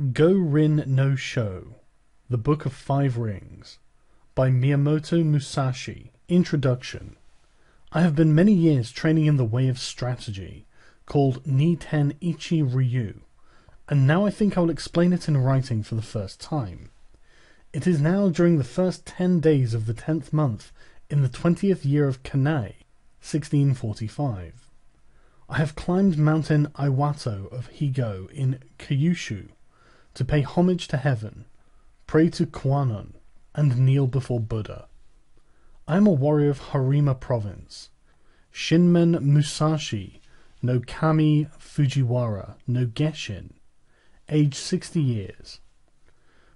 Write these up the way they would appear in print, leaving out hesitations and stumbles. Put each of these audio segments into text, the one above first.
Go-Rin no Sho, The Book of Five Rings, by Miyamoto Musashi. Introduction. I have been many years training in the way of strategy, called Ni-Ten Ichi Ryu, and now I think I will explain it in writing for the first time. It is now during the first 10 days of the 10th month in the 20th year of Kanai, 1645. I have climbed mountain Iwato of Higo in Kyushu to pay homage to heaven, pray to Kwannon, and kneel before Buddha. I am a warrior of Harima province, Shinmen Musashi no Kami Fujiwara no Geshin, age 60 years.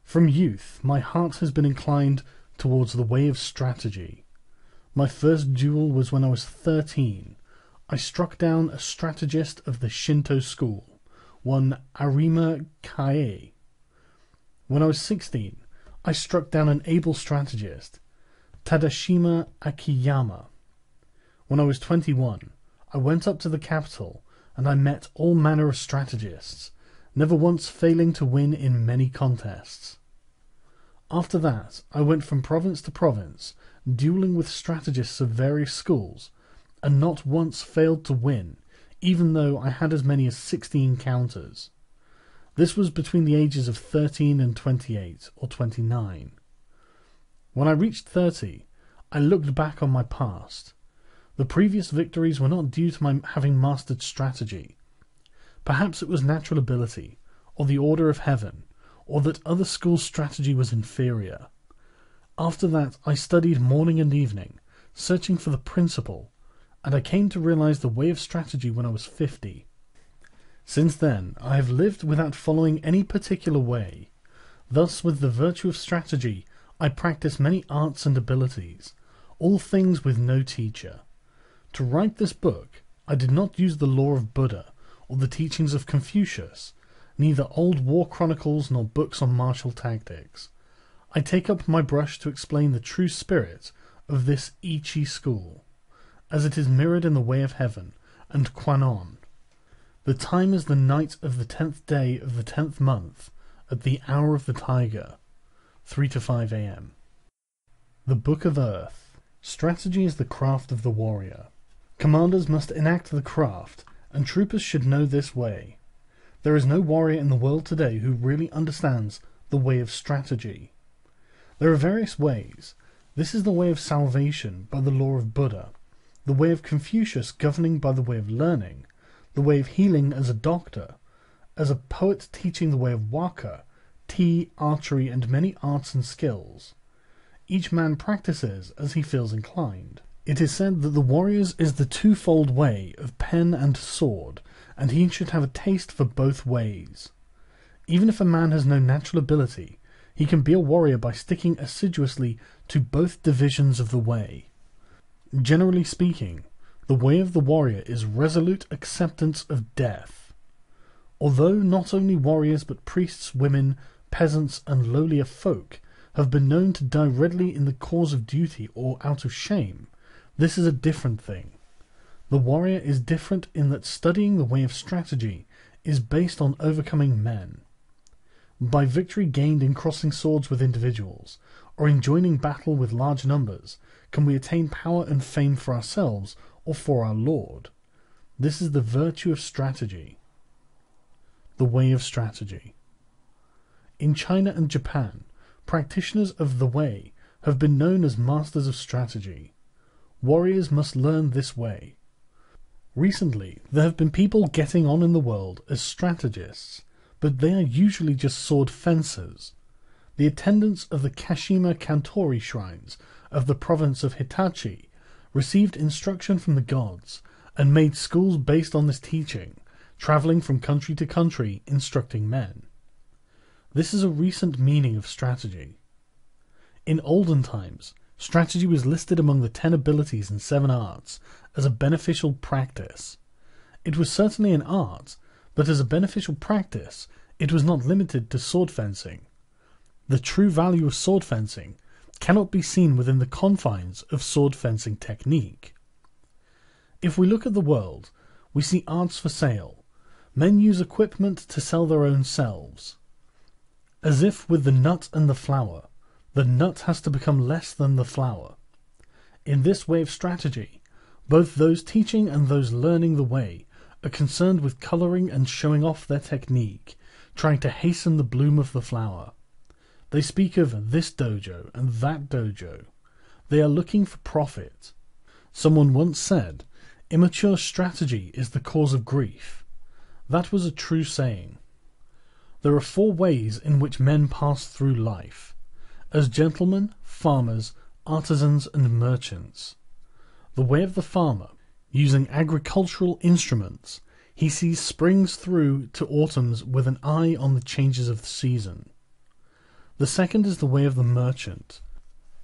From youth, my heart has been inclined towards the way of strategy. My first duel was when I was 13. I struck down a strategist of the Shinto school, one Arima Kae. When I was 16, I struck down an able strategist, Tadashima Akiyama. When I was 21, I went up to the capital and I met all manner of strategists, never once failing to win in many contests. After that, I went from province to province, dueling with strategists of various schools, and not once failed to win, even though I had as many as 16 counters. This was between the ages of 13 and 28 or 29. When I reached 30, I looked back on my past. The previous victories were not due to my having mastered strategy. Perhaps it was natural ability, or the order of heaven, or that other schools' strategy was inferior. After that, I studied morning and evening, searching for the principle, and I came to realize the way of strategy when I was 50. Since then, I have lived without following any particular way. Thus, with the virtue of strategy, I practice many arts and abilities, all things with no teacher. To write this book, I did not use the law of Buddha or the teachings of Confucius, neither old war chronicles nor books on martial tactics. I take up my brush to explain the true spirit of this Ichi school, as it is mirrored in the way of heaven and Kwannon. The time is the night of the 10th day of the 10th month, at the hour of the tiger, 3 to 5 a.m. The Book of Earth. Strategy is the craft of the warrior. Commanders must enact the craft, and troopers should know this way. There is no warrior in the world today who really understands the way of strategy. There are various ways. This is the way of salvation by the law of Buddha, the way of Confucius governing by the way of learning, the way of healing as a doctor, as a poet teaching the way of waka, tea, archery, and many arts and skills. Each man practices as he feels inclined. It is said that the warrior's is the twofold way of pen and sword, and he should have a taste for both ways. Even if a man has no natural ability, he can be a warrior by sticking assiduously to both divisions of the way. Generally speaking, the way of the warrior is resolute acceptance of death. Although not only warriors but priests, women, peasants, and lowlier folk have been known to die readily in the cause of duty or out of shame, this is a different thing. The warrior is different in that studying the way of strategy is based on overcoming men. By victory gained in crossing swords with individuals, or in joining battle with large numbers, can we attain power and fame for ourselves or for our Lord. This is the virtue of strategy. The way of strategy. In China and Japan, practitioners of the way have been known as masters of strategy. Warriors must learn this way. Recently, there have been people getting on in the world as strategists, but they are usually just sword fencers. The attendants of the Kashima Kantori shrines of the province of Hitachi received instruction from the gods and made schools based on this teaching, traveling from country to country instructing men. This is a recent meaning of strategy. In olden times, strategy was listed among the 10 abilities and 7 arts as a beneficial practice. It was certainly an art, but as a beneficial practice, it was not limited to sword fencing. The true value of sword fencing cannot be seen within the confines of sword fencing technique. If we look at the world, we see arts for sale. Men use equipment to sell their own selves. As if with the nut and the flower, the nut has to become less than the flower. In this way of strategy, both those teaching and those learning the way are concerned with coloring and showing off their technique, trying to hasten the bloom of the flower. They speak of this dojo and that dojo. They are looking for profit. Someone once said, "Immature strategy is the cause of grief." That was a true saying. There are 4 ways in which men pass through life: as gentlemen, farmers, artisans, and merchants. The way of the farmer, using agricultural instruments, he sees springs through to autumns with an eye on the changes of the season. The second is the way of the merchant.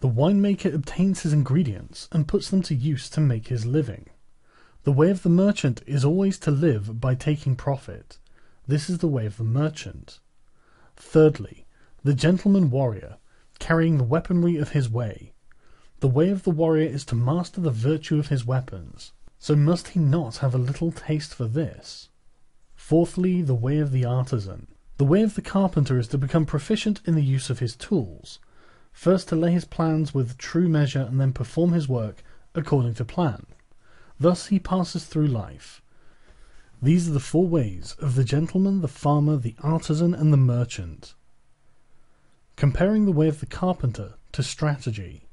The winemaker obtains his ingredients and puts them to use to make his living. The way of the merchant is always to live by taking profit. This is the way of the merchant. Thirdly, the gentleman warrior, carrying the weaponry of his way. The way of the warrior is to master the virtue of his weapons. So must he not have a little taste for this? Fourthly, the way of the artisan. The way of the carpenter is to become proficient in the use of his tools, first to lay his plans with true measure and then perform his work according to plan. Thus he passes through life. These are the 4 ways of the gentleman, the farmer, the artisan, and the merchant. Comparing the way of the carpenter to strategy.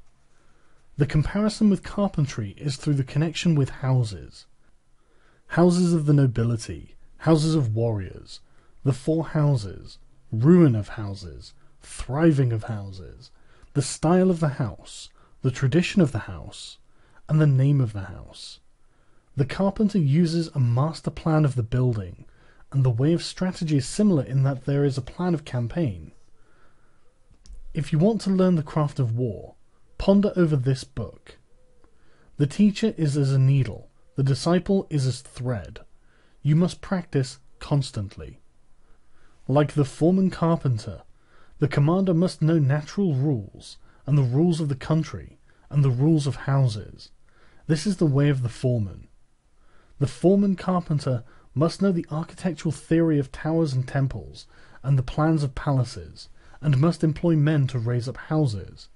The comparison with carpentry is through the connection with houses. Houses of the nobility, houses of warriors, the 4 houses, ruin of houses, thriving of houses, the style of the house, the tradition of the house, and the name of the house. The carpenter uses a master plan of the building, and the way of strategy is similar in that there is a plan of campaign. If you want to learn the craft of war, ponder over this book. The teacher is as a needle, the disciple is as thread. You must practice constantly. Like the foreman carpenter, the commander must know natural rules, and the rules of the country, and the rules of houses. This is the way of the foreman. The foreman carpenter must know the architectural theory of towers and temples, and the plans of palaces, and must employ men to raise up houses.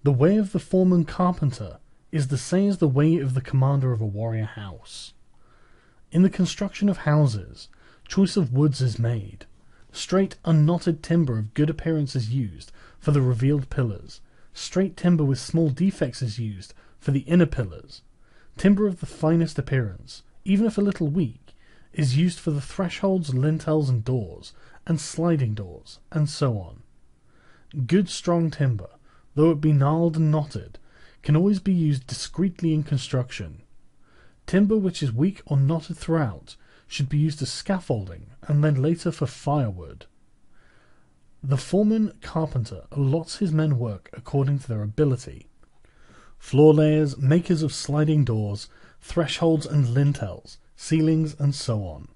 The way of the foreman carpenter is the same as the way of the commander of a warrior house. In the construction of houses, choice of woods is made. Straight, unknotted timber of good appearance is used for the revealed pillars. Straight timber with small defects is used for the inner pillars. Timber of the finest appearance, even if a little weak, is used for the thresholds, lintels, and doors, and sliding doors, and so on. Good strong timber, though it be gnarled and knotted, can always be used discreetly in construction. Timber which is weak or knotted throughout should be used as scaffolding, and then later for firewood. The foreman carpenter allots his men work according to their ability. Floor layers, makers of sliding doors, thresholds and lintels, ceilings, and so on.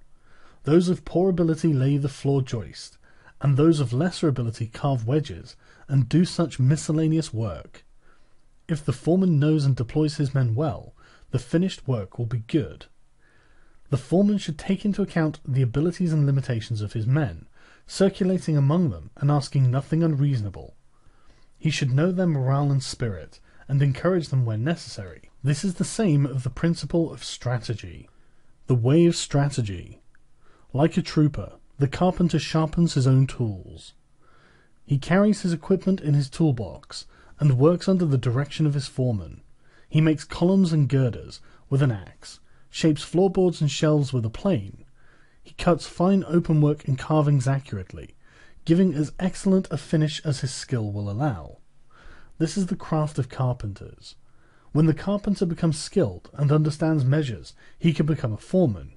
Those of poor ability lay the floor joist, and those of lesser ability carve wedges, and do such miscellaneous work. If the foreman knows and deploys his men well, the finished work will be good. The foreman should take into account the abilities and limitations of his men, circulating among them and asking nothing unreasonable. He should know their morale and spirit, and encourage them when necessary. This is the same of the principle of strategy. The way of strategy. Like a trooper, the carpenter sharpens his own tools. He carries his equipment in his toolbox, and works under the direction of his foreman. He makes columns and girders with an axe, shapes floorboards and shelves with a plane. He cuts fine openwork and carvings accurately, giving as excellent a finish as his skill will allow. This is the craft of carpenters. When the carpenter becomes skilled and understands measures, he can become a foreman.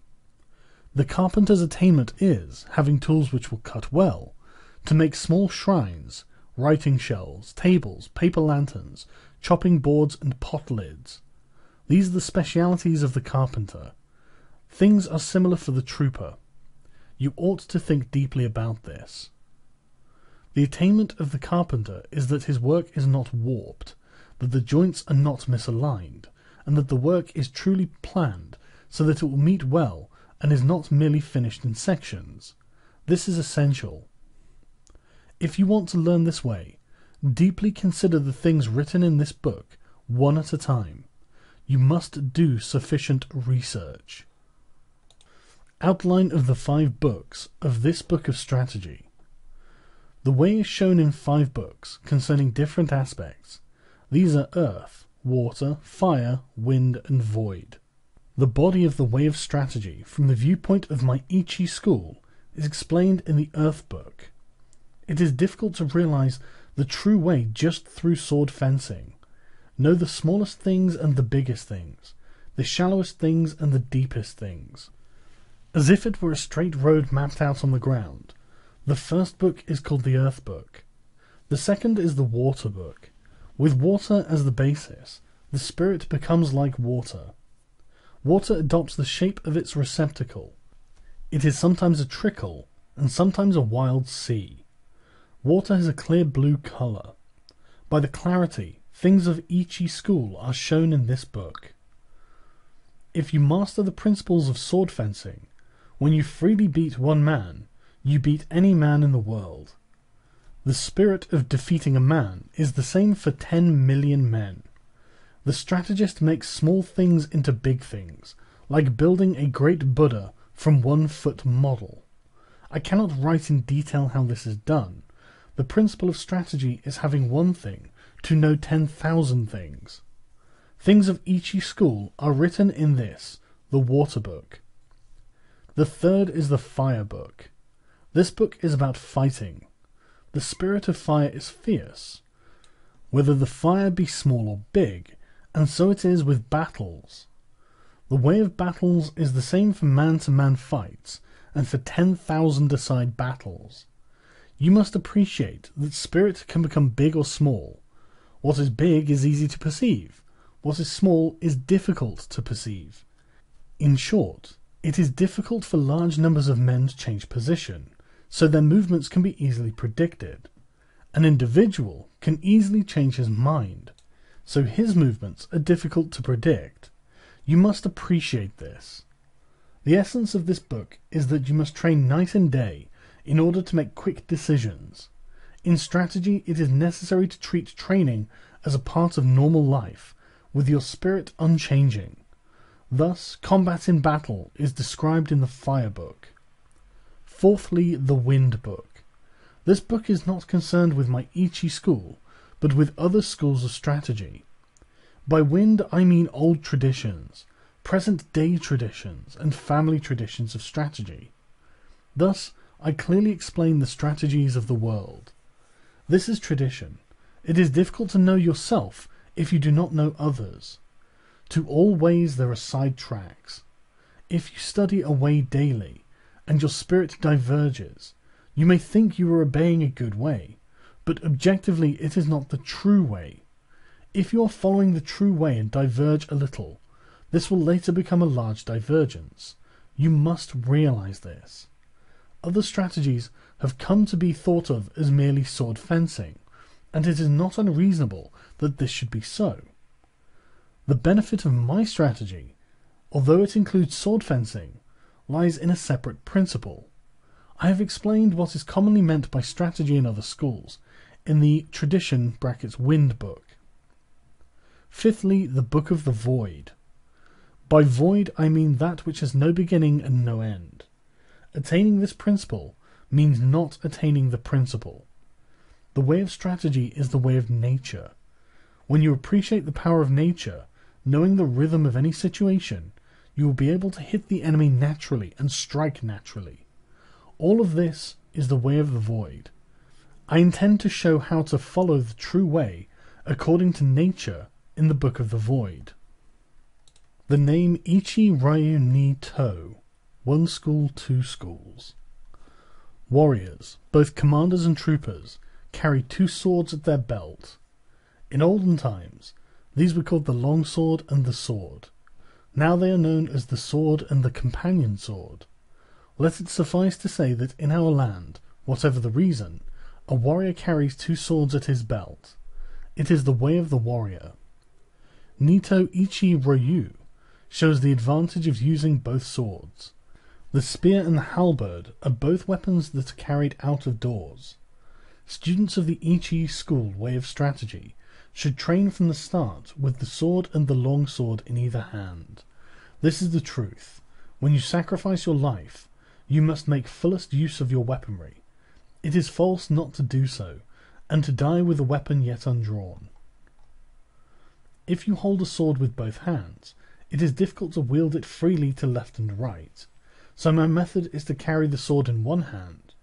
The carpenter's attainment is, having tools which will cut well, to make small shrines, writing shelves, tables, paper lanterns, chopping boards, and pot lids. These are the specialities of the carpenter. Things are similar for the trooper. You ought to think deeply about this. The attainment of the carpenter is that his work is not warped, that the joints are not misaligned, and that the work is truly planned so that it will meet well and is not merely finished in sections. This is essential. If you want to learn this way, deeply consider the things written in this book one at a time. You must do sufficient research. Outline of the 5 books of this book of strategy. The way is shown in 5 books concerning different aspects. These are earth, water, fire, wind, and void. The body of the way of strategy from the viewpoint of my Ichi school is explained in the earth book. It is difficult to realize the true way just through sword fencing. Know the smallest things and the biggest things, the shallowest things and the deepest things. As if it were a straight road mapped out on the ground. The first book is called the Earth Book. The second is the Water Book. With water as the basis, the spirit becomes like water. Water adopts the shape of its receptacle. It is sometimes a trickle, and sometimes a wild sea. Water has a clear blue color. By the clarity, things of Ichi school are shown in this book. If you master the principles of sword fencing, when you freely beat one man, you beat any man in the world. The spirit of defeating a man is the same for 10 million men. The strategist makes small things into big things, like building a great Buddha from 1-foot model. I cannot write in detail how this is done. The principle of strategy is having one thing to know 10,000 things. Things of Ichi school are written in this, the Water Book. The third is the Fire Book. This book is about fighting. The spirit of fire is fierce, whether the fire be small or big, and so it is with battles. The way of battles is the same for man-to-man fights, and for 10,000-a-side battles. You must appreciate that spirit can become big or small. What is big is easy to perceive. What is small is difficult to perceive. In short, it is difficult for large numbers of men to change position, so their movements can be easily predicted. An individual can easily change his mind, so his movements are difficult to predict. You must appreciate this. The essence of this book is that you must train night and day in order to make quick decisions. In strategy, it is necessary to treat training as a part of normal life, with your spirit unchanging. Thus, combat in battle is described in the Fire Book. Fourthly, the Wind Book. This book is not concerned with my Ichi school, but with other schools of strategy. By wind I mean old traditions, present-day traditions, and family traditions of strategy. Thus, I clearly explain the strategies of the world. This is tradition. It is difficult to know yourself if you do not know others. To all ways there are side tracks. If you study a way daily, and your spirit diverges, you may think you are obeying a good way, but objectively it is not the true way. If you are following the true way and diverge a little, this will later become a large divergence. You must realize this. Other strategies have come to be thought of as merely sword fencing, and it is not unreasonable that this should be so. The benefit of my strategy, although it includes sword fencing, lies in a separate principle. I have explained what is commonly meant by strategy in other schools, in the tradition (Wind Book). Fifthly, the Book of the Void. By void I mean that which has no beginning and no end. Attaining this principle means not attaining the principle. The way of strategy is the way of nature. When you appreciate the power of nature, knowing the rhythm of any situation, you will be able to hit the enemy naturally and strike naturally. All of this is the way of the void. I intend to show how to follow the true way according to nature in the Book of the Void. The name Ichi Ryu ni To, one school, two schools. Warriors, both commanders and troopers, carry 2 swords at their belt. In olden times, these were called the long sword and the sword. Now they are known as the sword and the companion sword. Let it suffice to say that in our land, whatever the reason, a warrior carries 2 swords at his belt. It is the way of the warrior. Nito Ichi Ryu shows the advantage of using both swords. The spear and the halberd are both weapons that are carried out of doors. Students of the Ichi school way of strategy should train from the start with the sword and the long sword in either hand. This is the truth. When you sacrifice your life, you must make fullest use of your weaponry. It is false not to do so, and to die with a weapon yet undrawn. If you hold a sword with both hands, it is difficult to wield it freely to left and right, so my method is to carry the sword in one hand.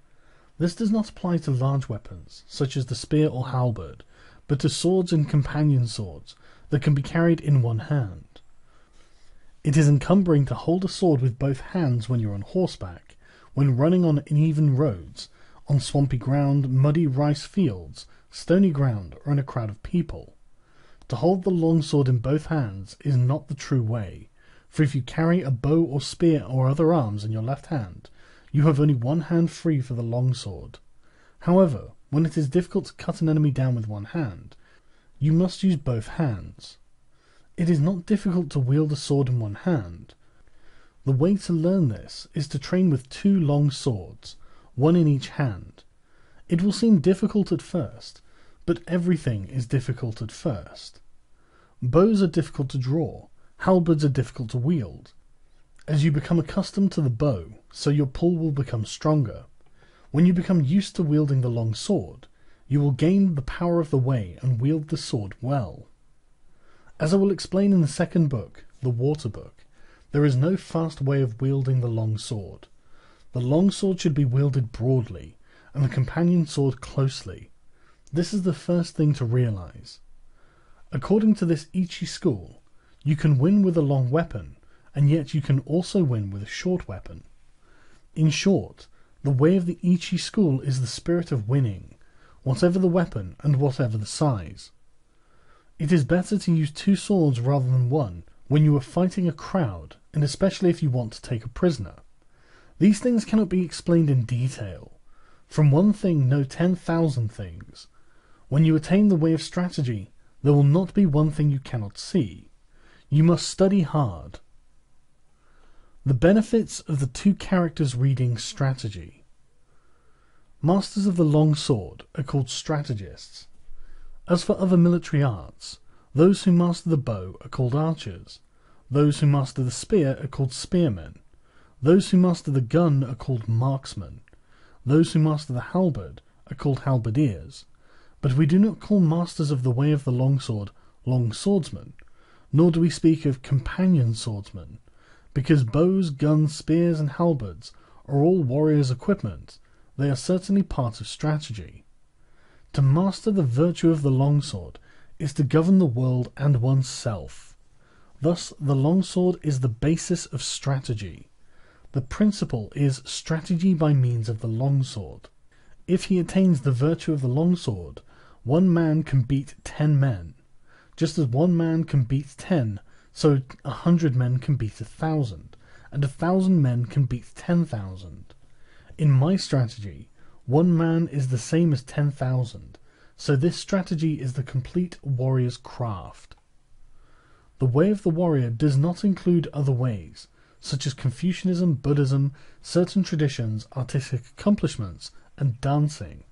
This does not apply to large weapons, such as the spear or halberd, but to swords and companion swords that can be carried in one hand. It is encumbering to hold a sword with both hands when you're on horseback, when running on uneven roads, on swampy ground, muddy rice fields, stony ground, or in a crowd of people. To hold the long sword in both hands is not the true way, for if you carry a bow or spear or other arms in your left hand, you have only one hand free for the long sword. However, when it is difficult to cut an enemy down with one hand, you must use both hands. It is not difficult to wield a sword in one hand. The way to learn this is to train with 2 long swords, one in each hand. It will seem difficult at first, but everything is difficult at first. Bows are difficult to draw, halberds are difficult to wield. As you become accustomed to the bow, so your pull will become stronger. When you become used to wielding the long sword, you will gain the power of the way and wield the sword well. As I will explain in the second book, the Water Book, there is no fast way of wielding the long sword. The long sword should be wielded broadly, and the companion sword closely. This is the first thing to realize. According to this Ichi school, you can win with a long weapon, and yet you can also win with a short weapon. In short, the way of the Ichi school is the spirit of winning, whatever the weapon and whatever the size. It is better to use 2 swords rather than one when you are fighting a crowd, and especially if you want to take a prisoner. These things cannot be explained in detail. From one thing know 10,000 things. When you attain the way of strategy, there will not be one thing you cannot see. You must study hard. The benefits of the 2 characters reading strategy. Masters of the long sword are called strategists. As for other military arts, those who master the bow are called archers. Those who master the spear are called spearmen. Those who master the gun are called marksmen. Those who master the halberd are called halberdiers. But we do not call masters of the way of the long sword long swordsmen, nor do we speak of companion swordsmen, because bows, guns, spears, and halberds are all warriors' equipment. They are certainly part of strategy. To master the virtue of the longsword is to govern the world and oneself. Thus, the longsword is the basis of strategy. The principle is strategy by means of the longsword. If he attains the virtue of the longsword, one man can beat 10 men. Just as one man can beat 10, so 100 men can beat 1,000, and 1,000 men can beat 10,000. In my strategy, one man is the same as 10,000, so this strategy is the complete warrior's craft. The way of the warrior does not include other ways, such as Confucianism, Buddhism, certain traditions, artistic accomplishments, and dancing.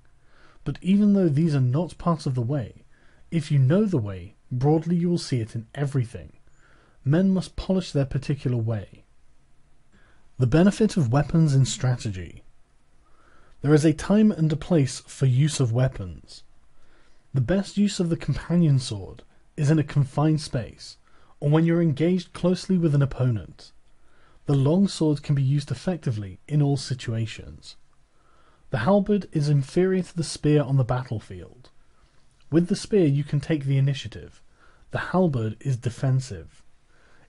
But even though these are not part of the way, if you know the way, broadly you will see it in everything. Men must polish their particular way. The benefit of weapons in strategy. There is a time and a place for use of weapons. The best use of the companion sword is in a confined space, or when you are engaged closely with an opponent. The long sword can be used effectively in all situations. The halberd is inferior to the spear on the battlefield. With the spear you can take the initiative. The halberd is defensive.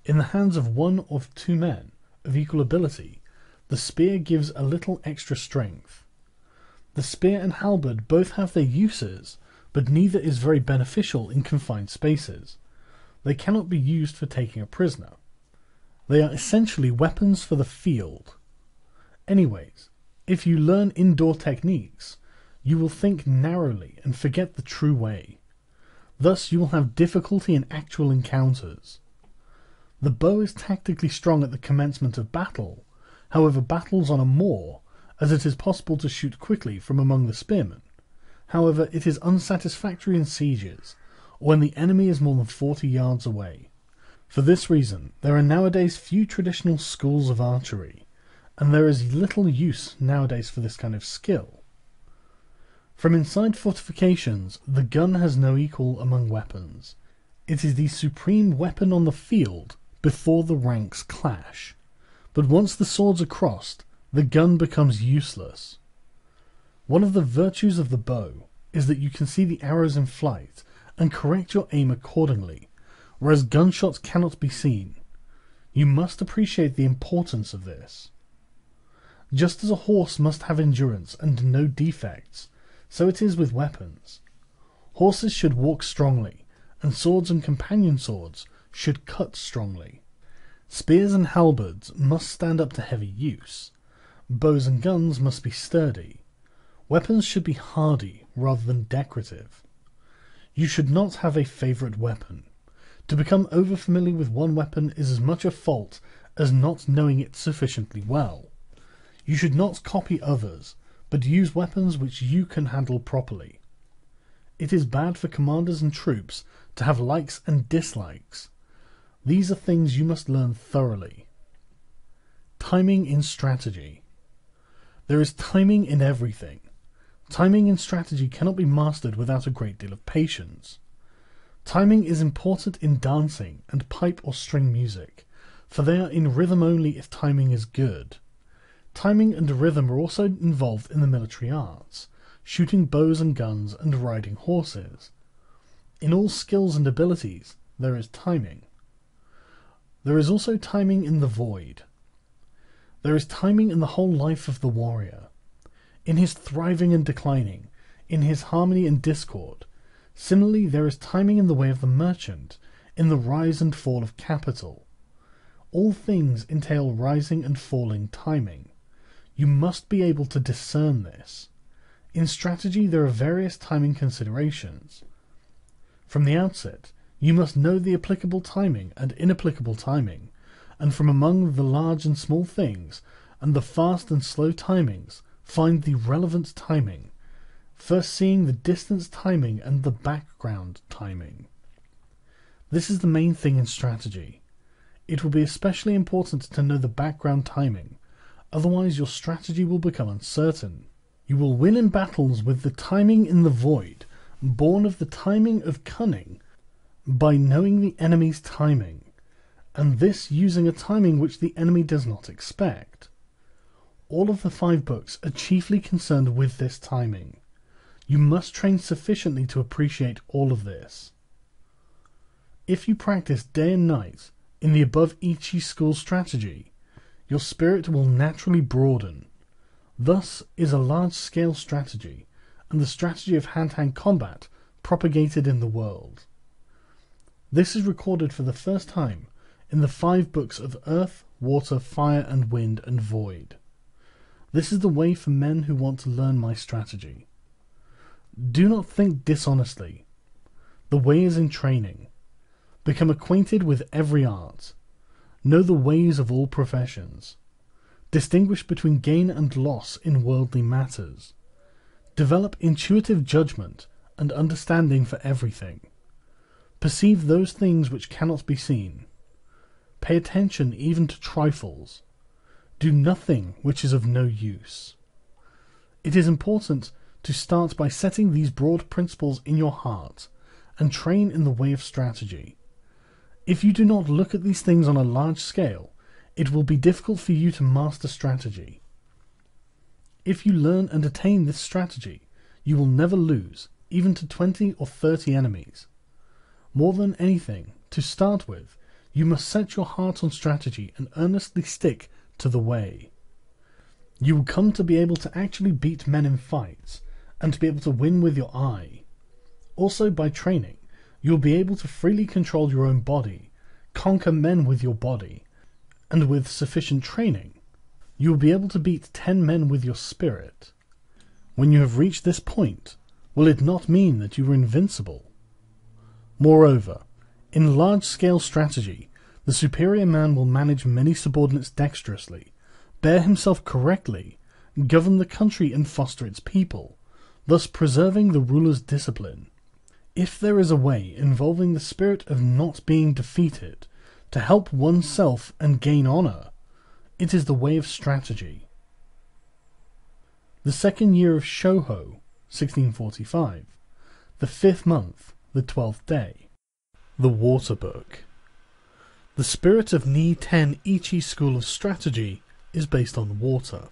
In the hands of 1 or 2 men of equal ability, the spear gives a little extra strength. The spear and halberd both have their uses, but neither is very beneficial in confined spaces. They cannot be used for taking a prisoner. They are essentially weapons for the field. Anyways, if you learn indoor techniques, you will think narrowly and forget the true way. Thus you will have difficulty in actual encounters. The bow is tactically strong at the commencement of battle, however battles on a moor, as it is possible to shoot quickly from among the spearmen. However, it is unsatisfactory in sieges, or when the enemy is more than 40 yards away. For this reason, there are nowadays few traditional schools of archery, and there is little use nowadays for this kind of skill. From inside fortifications, the gun has no equal among weapons. It is the supreme weapon on the field before the ranks clash. But once the swords are crossed, the gun becomes useless. One of the virtues of the bow is that you can see the arrows in flight and correct your aim accordingly, whereas gunshots cannot be seen. You must appreciate the importance of this. Just as a horse must have endurance and no defects, so it is with weapons. Horses should walk strongly, and swords and companion swords should cut strongly. Spears and halberds must stand up to heavy use. Bows and guns must be sturdy. Weapons should be hardy rather than decorative. You should not have a favourite weapon. To become overfamiliar with one weapon is as much a fault as not knowing it sufficiently well. You should not copy others, but use weapons which you can handle properly. It is bad for commanders and troops to have likes and dislikes. These are things you must learn thoroughly. Timing in strategy. There is timing in everything. Timing in strategy cannot be mastered without a great deal of patience. Timing is important in dancing and pipe or string music, for they are in rhythm only if timing is good. Timing and rhythm are also involved in the military arts, shooting bows and guns and riding horses. In all skills and abilities, there is timing. There is also timing in the void. There is timing in the whole life of the warrior, in his thriving and declining, in his harmony and discord. Similarly, there is timing in the way of the merchant, in the rise and fall of capital. All things entail rising and falling timing. You must be able to discern this. In strategy, there are various timing considerations. From the outset, you must know the applicable timing and inapplicable timing, and from among the large and small things, and the fast and slow timings, find the relevant timing, first seeing the distance timing and the background timing. This is the main thing in strategy. It will be especially important to know the background timing, otherwise your strategy will become uncertain. You will win in battles with the timing in the void, born of the timing of cunning, by knowing the enemy's timing, and this using a timing which the enemy does not expect. All of the 5 books are chiefly concerned with this timing. You must train sufficiently to appreciate all of this. If you practice day and night in the above Ichi school strategy, your spirit will naturally broaden. Thus is a large-scale strategy, and the strategy of hand-to-hand combat propagated in the world. This is recorded for the first time in the 5 books of Earth, Water, Fire and Wind and Void. This is the way for men who want to learn my strategy. Do not think dishonestly. The way is in training. Become acquainted with every art. Know the ways of all professions. Distinguish between gain and loss in worldly matters. Develop intuitive judgment and understanding for everything. Perceive those things which cannot be seen. Pay attention even to trifles. Do nothing which is of no use. It is important to start by setting these broad principles in your heart and train in the way of strategy. If you do not look at these things on a large scale, it will be difficult for you to master strategy. If you learn and attain this strategy, you will never lose, even to 20 or 30 enemies. More than anything, to start with, you must set your heart on strategy and earnestly stick to the way. You will come to be able to actually beat men in fights, and to be able to win with your eye. Also, by training, you will be able to freely control your own body, conquer men with your body, and with sufficient training, you will be able to beat 10 men with your spirit. When you have reached this point, will it not mean that you are invincible? Moreover, in large-scale strategy, the superior man will manage many subordinates dexterously, bear himself correctly, govern the country and foster its people, thus preserving the ruler's discipline. If there is a way involving the spirit of not being defeated to help oneself and gain honor, it is the way of strategy. The second year of Shouho, 1645. The 5th month, the 12th day. The Water Book. The spirit of Ni-Ten Ichi school of strategy is based on water,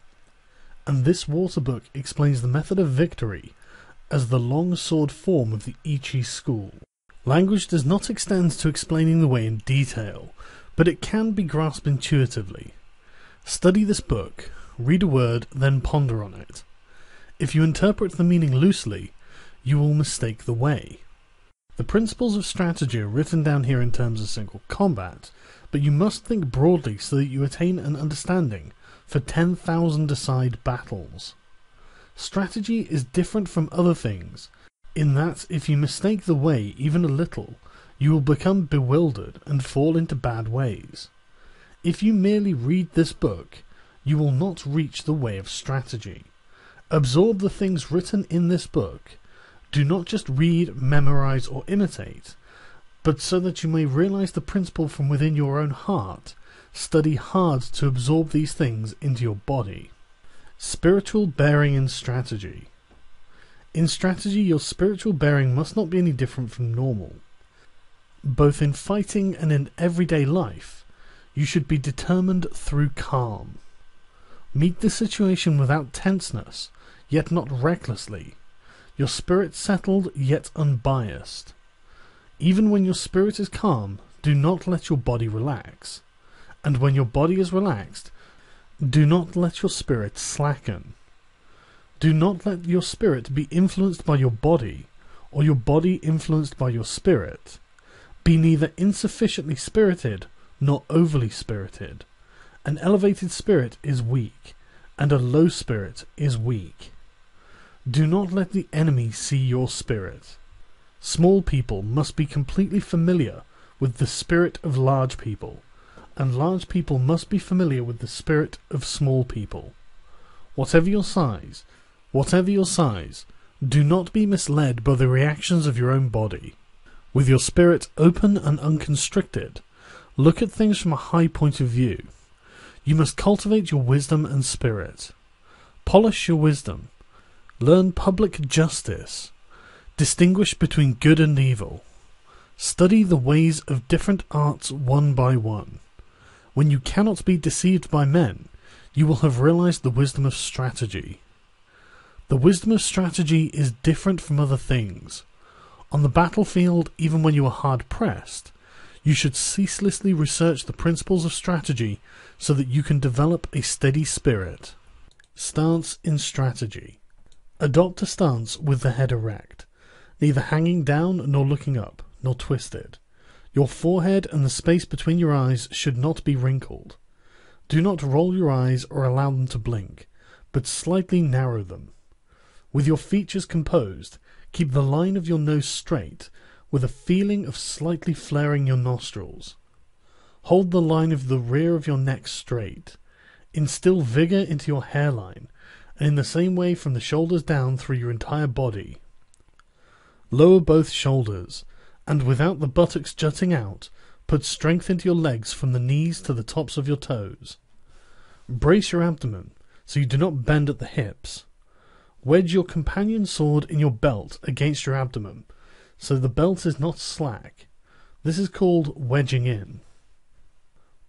and this water book explains the method of victory as the long sword form of the Ichi school. Language does not extend to explaining the way in detail, but it can be grasped intuitively. Study this book, read a word, then ponder on it. If you interpret the meaning loosely, you will mistake the way. The principles of strategy are written down here in terms of single combat, but you must think broadly so that you attain an understanding for 10,000-a-side battles. Strategy is different from other things, in that if you mistake the way even a little, you will become bewildered and fall into bad ways. If you merely read this book, you will not reach the way of strategy. Absorb the things written in this book. Do not just read, memorize, or imitate, but so that you may realize the principle from within your own heart, study hard to absorb these things into your body. Spiritual bearing in strategy. In strategy, your spiritual bearing must not be any different from normal. Both in fighting and in everyday life, you should be determined through calm. Meet the situation without tenseness, yet not recklessly. Your spirit settled, yet unbiased. Even when your spirit is calm, do not let your body relax. And when your body is relaxed, do not let your spirit slacken. Do not let your spirit be influenced by your body, or your body influenced by your spirit. Be neither insufficiently spirited, nor overly spirited. An elevated spirit is weak, and a low spirit is weak. Do not let the enemy see your spirit. Small people must be completely familiar with the spirit of large people, and large people must be familiar with the spirit of small people. Whatever your size, do not be misled by the reactions of your own body. With your spirit open and unconstricted, look at things from a high point of view. You must cultivate your wisdom and spirit. Polish your wisdom. Learn public justice. Distinguish between good and evil. Study the ways of different arts one by one. When you cannot be deceived by men, you will have realized the wisdom of strategy. The wisdom of strategy is different from other things. On the battlefield, even when you are hard-pressed, you should ceaselessly research the principles of strategy so that you can develop a steady spirit. Stance in strategy. Adopt a stance with the head erect, neither hanging down nor looking up, nor twisted. Your forehead and the space between your eyes should not be wrinkled. Do not roll your eyes or allow them to blink, but slightly narrow them. With your features composed, keep the line of your nose straight, with a feeling of slightly flaring your nostrils. Hold the line of the rear of your neck straight. Instill vigor into your hairline, and in the same way from the shoulders down through your entire body. Lower both shoulders, and without the buttocks jutting out, put strength into your legs from the knees to the tops of your toes. Brace your abdomen, so you do not bend at the hips. Wedge your companion sword in your belt against your abdomen, so the belt is not slack. This is called wedging in.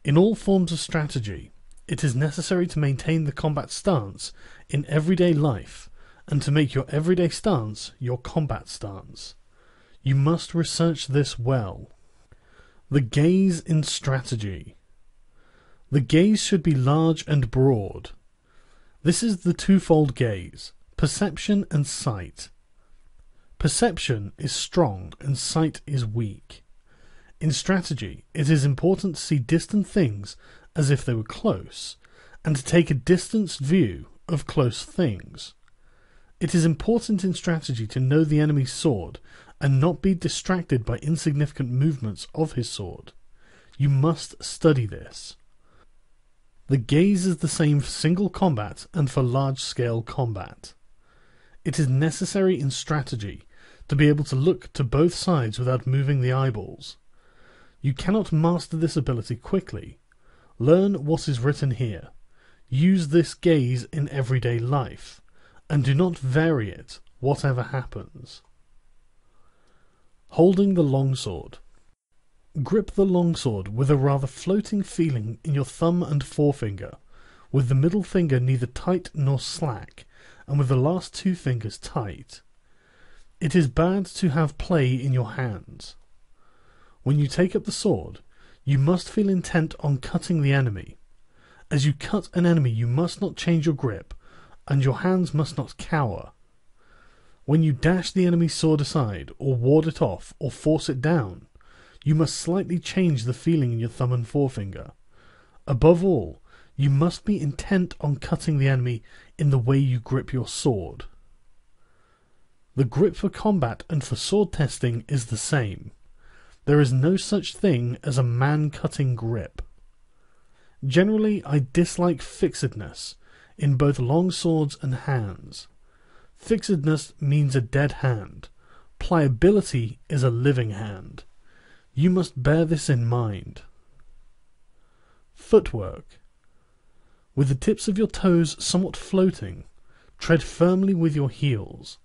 In all forms of strategy, it is necessary to maintain the combat stance in everyday life, and to make your everyday stance your combat stance. You must research this well. The gaze in strategy. The gaze should be large and broad. This is the twofold gaze, perception and sight. Perception is strong and sight is weak. In strategy, it is important to see distant things as if they were close, and to take a distanced view of close things. It is important in strategy to know the enemy's sword, and not be distracted by insignificant movements of his sword. You must study this. The gaze is the same for single combat and for large-scale combat. It is necessary in strategy to be able to look to both sides without moving the eyeballs. You cannot master this ability quickly. Learn what is written here. Use this gaze in everyday life, and do not vary it, whatever happens. Holding the longsword. Grip the longsword with a rather floating feeling in your thumb and forefinger, with the middle finger neither tight nor slack, and with the last two fingers tight. It is bad to have play in your hands. When you take up the sword, you must feel intent on cutting the enemy. As you cut an enemy, you must not change your grip, and your hands must not cower. When you dash the enemy's sword aside, or ward it off, or force it down, you must slightly change the feeling in your thumb and forefinger. Above all, you must be intent on cutting the enemy in the way you grip your sword. The grip for combat and for sword testing is the same. There is no such thing as a man-cutting grip. Generally, I dislike fixedness in both long swords and hands. Fixedness means a dead hand. Pliability is a living hand. You must bear this in mind. Footwork. With the tips of your toes somewhat floating, tread firmly with your heels.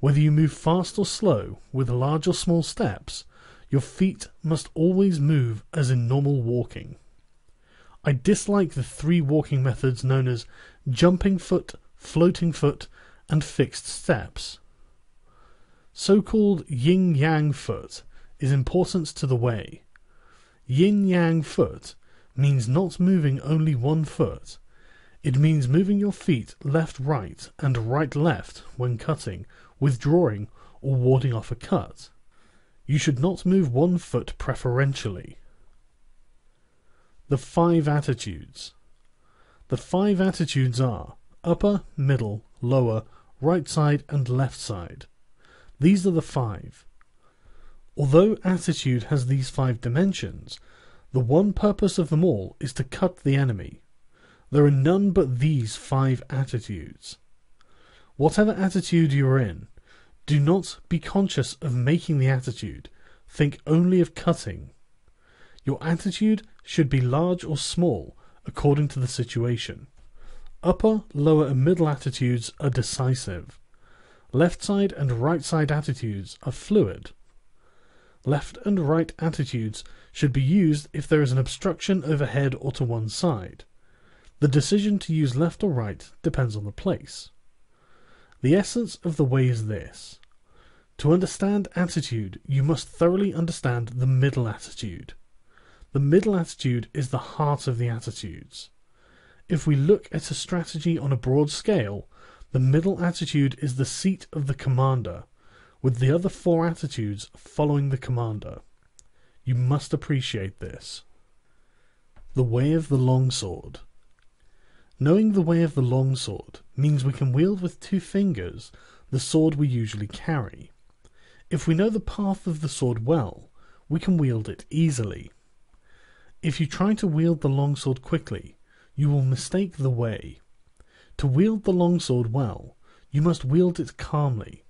Whether you move fast or slow, with large or small steps, your feet must always move as in normal walking. I dislike the three walking methods known as jumping foot, floating foot, and fixed steps. So-called yin-yang foot is important to the way. Yin-yang foot means not moving only one foot. It means moving your feet left-right and right-left when cutting, withdrawing, or warding off a cut. You should not move one foot preferentially. The 5 attitudes. The 5 attitudes are upper, middle, lower, right side, and left side. These are the 5. Although attitude has these 5 dimensions, the one purpose of them all is to cut the enemy. There are none but these 5 attitudes. Whatever attitude you are in, do not be conscious of making the attitude. Think only of cutting. Your attitude should be large or small, according to the situation. Upper, lower, and middle attitudes are decisive. Left side and right side attitudes are fluid. Left and right attitudes should be used if there is an obstruction overhead or to one side. The decision to use left or right depends on the place. The essence of the way is this. To understand attitude, you must thoroughly understand the middle attitude. The middle attitude is the heart of the attitudes. If we look at a strategy on a broad scale, the middle attitude is the seat of the commander, with the other 4 attitudes following the commander. You must appreciate this. The way of the longsword. Knowing the way of the longsword means we can wield with 2 fingers the sword we usually carry. If we know the path of the sword well, we can wield it easily. If you try to wield the longsword quickly, you will mistake the way. To wield the longsword well, you must wield it calmly.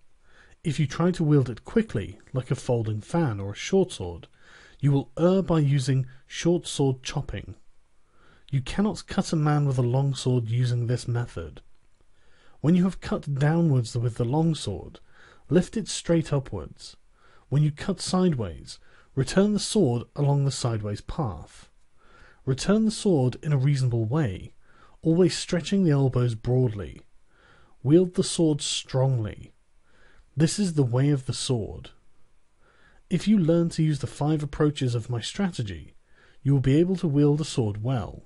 If you try to wield it quickly, like a folding fan or a short sword, you will err by using short sword chopping. You cannot cut a man with a long sword using this method. When you have cut downwards with the long sword, lift it straight upwards. When you cut sideways, return the sword along the sideways path. Return the sword in a reasonable way, always stretching the elbows broadly. Wield the sword strongly. This is the way of the sword. If you learn to use the 5 approaches of my strategy, you will be able to wield a sword well.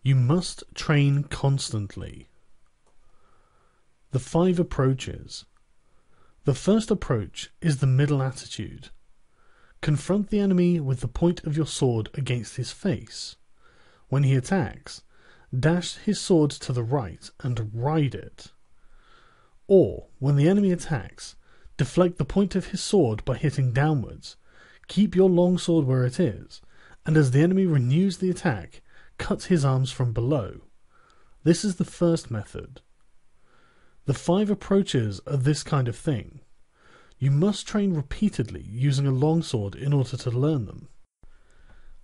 You must train constantly. The 5 approaches. The first approach is the middle attitude. Confront the enemy with the point of your sword against his face. When he attacks, dash his sword to the right and ride it. Or, when the enemy attacks, deflect the point of his sword by hitting downwards. Keep your long sword where it is, and as the enemy renews the attack, cut his arms from below. This is the first method. The 5 approaches are this kind of thing. You must train repeatedly using a longsword in order to learn them.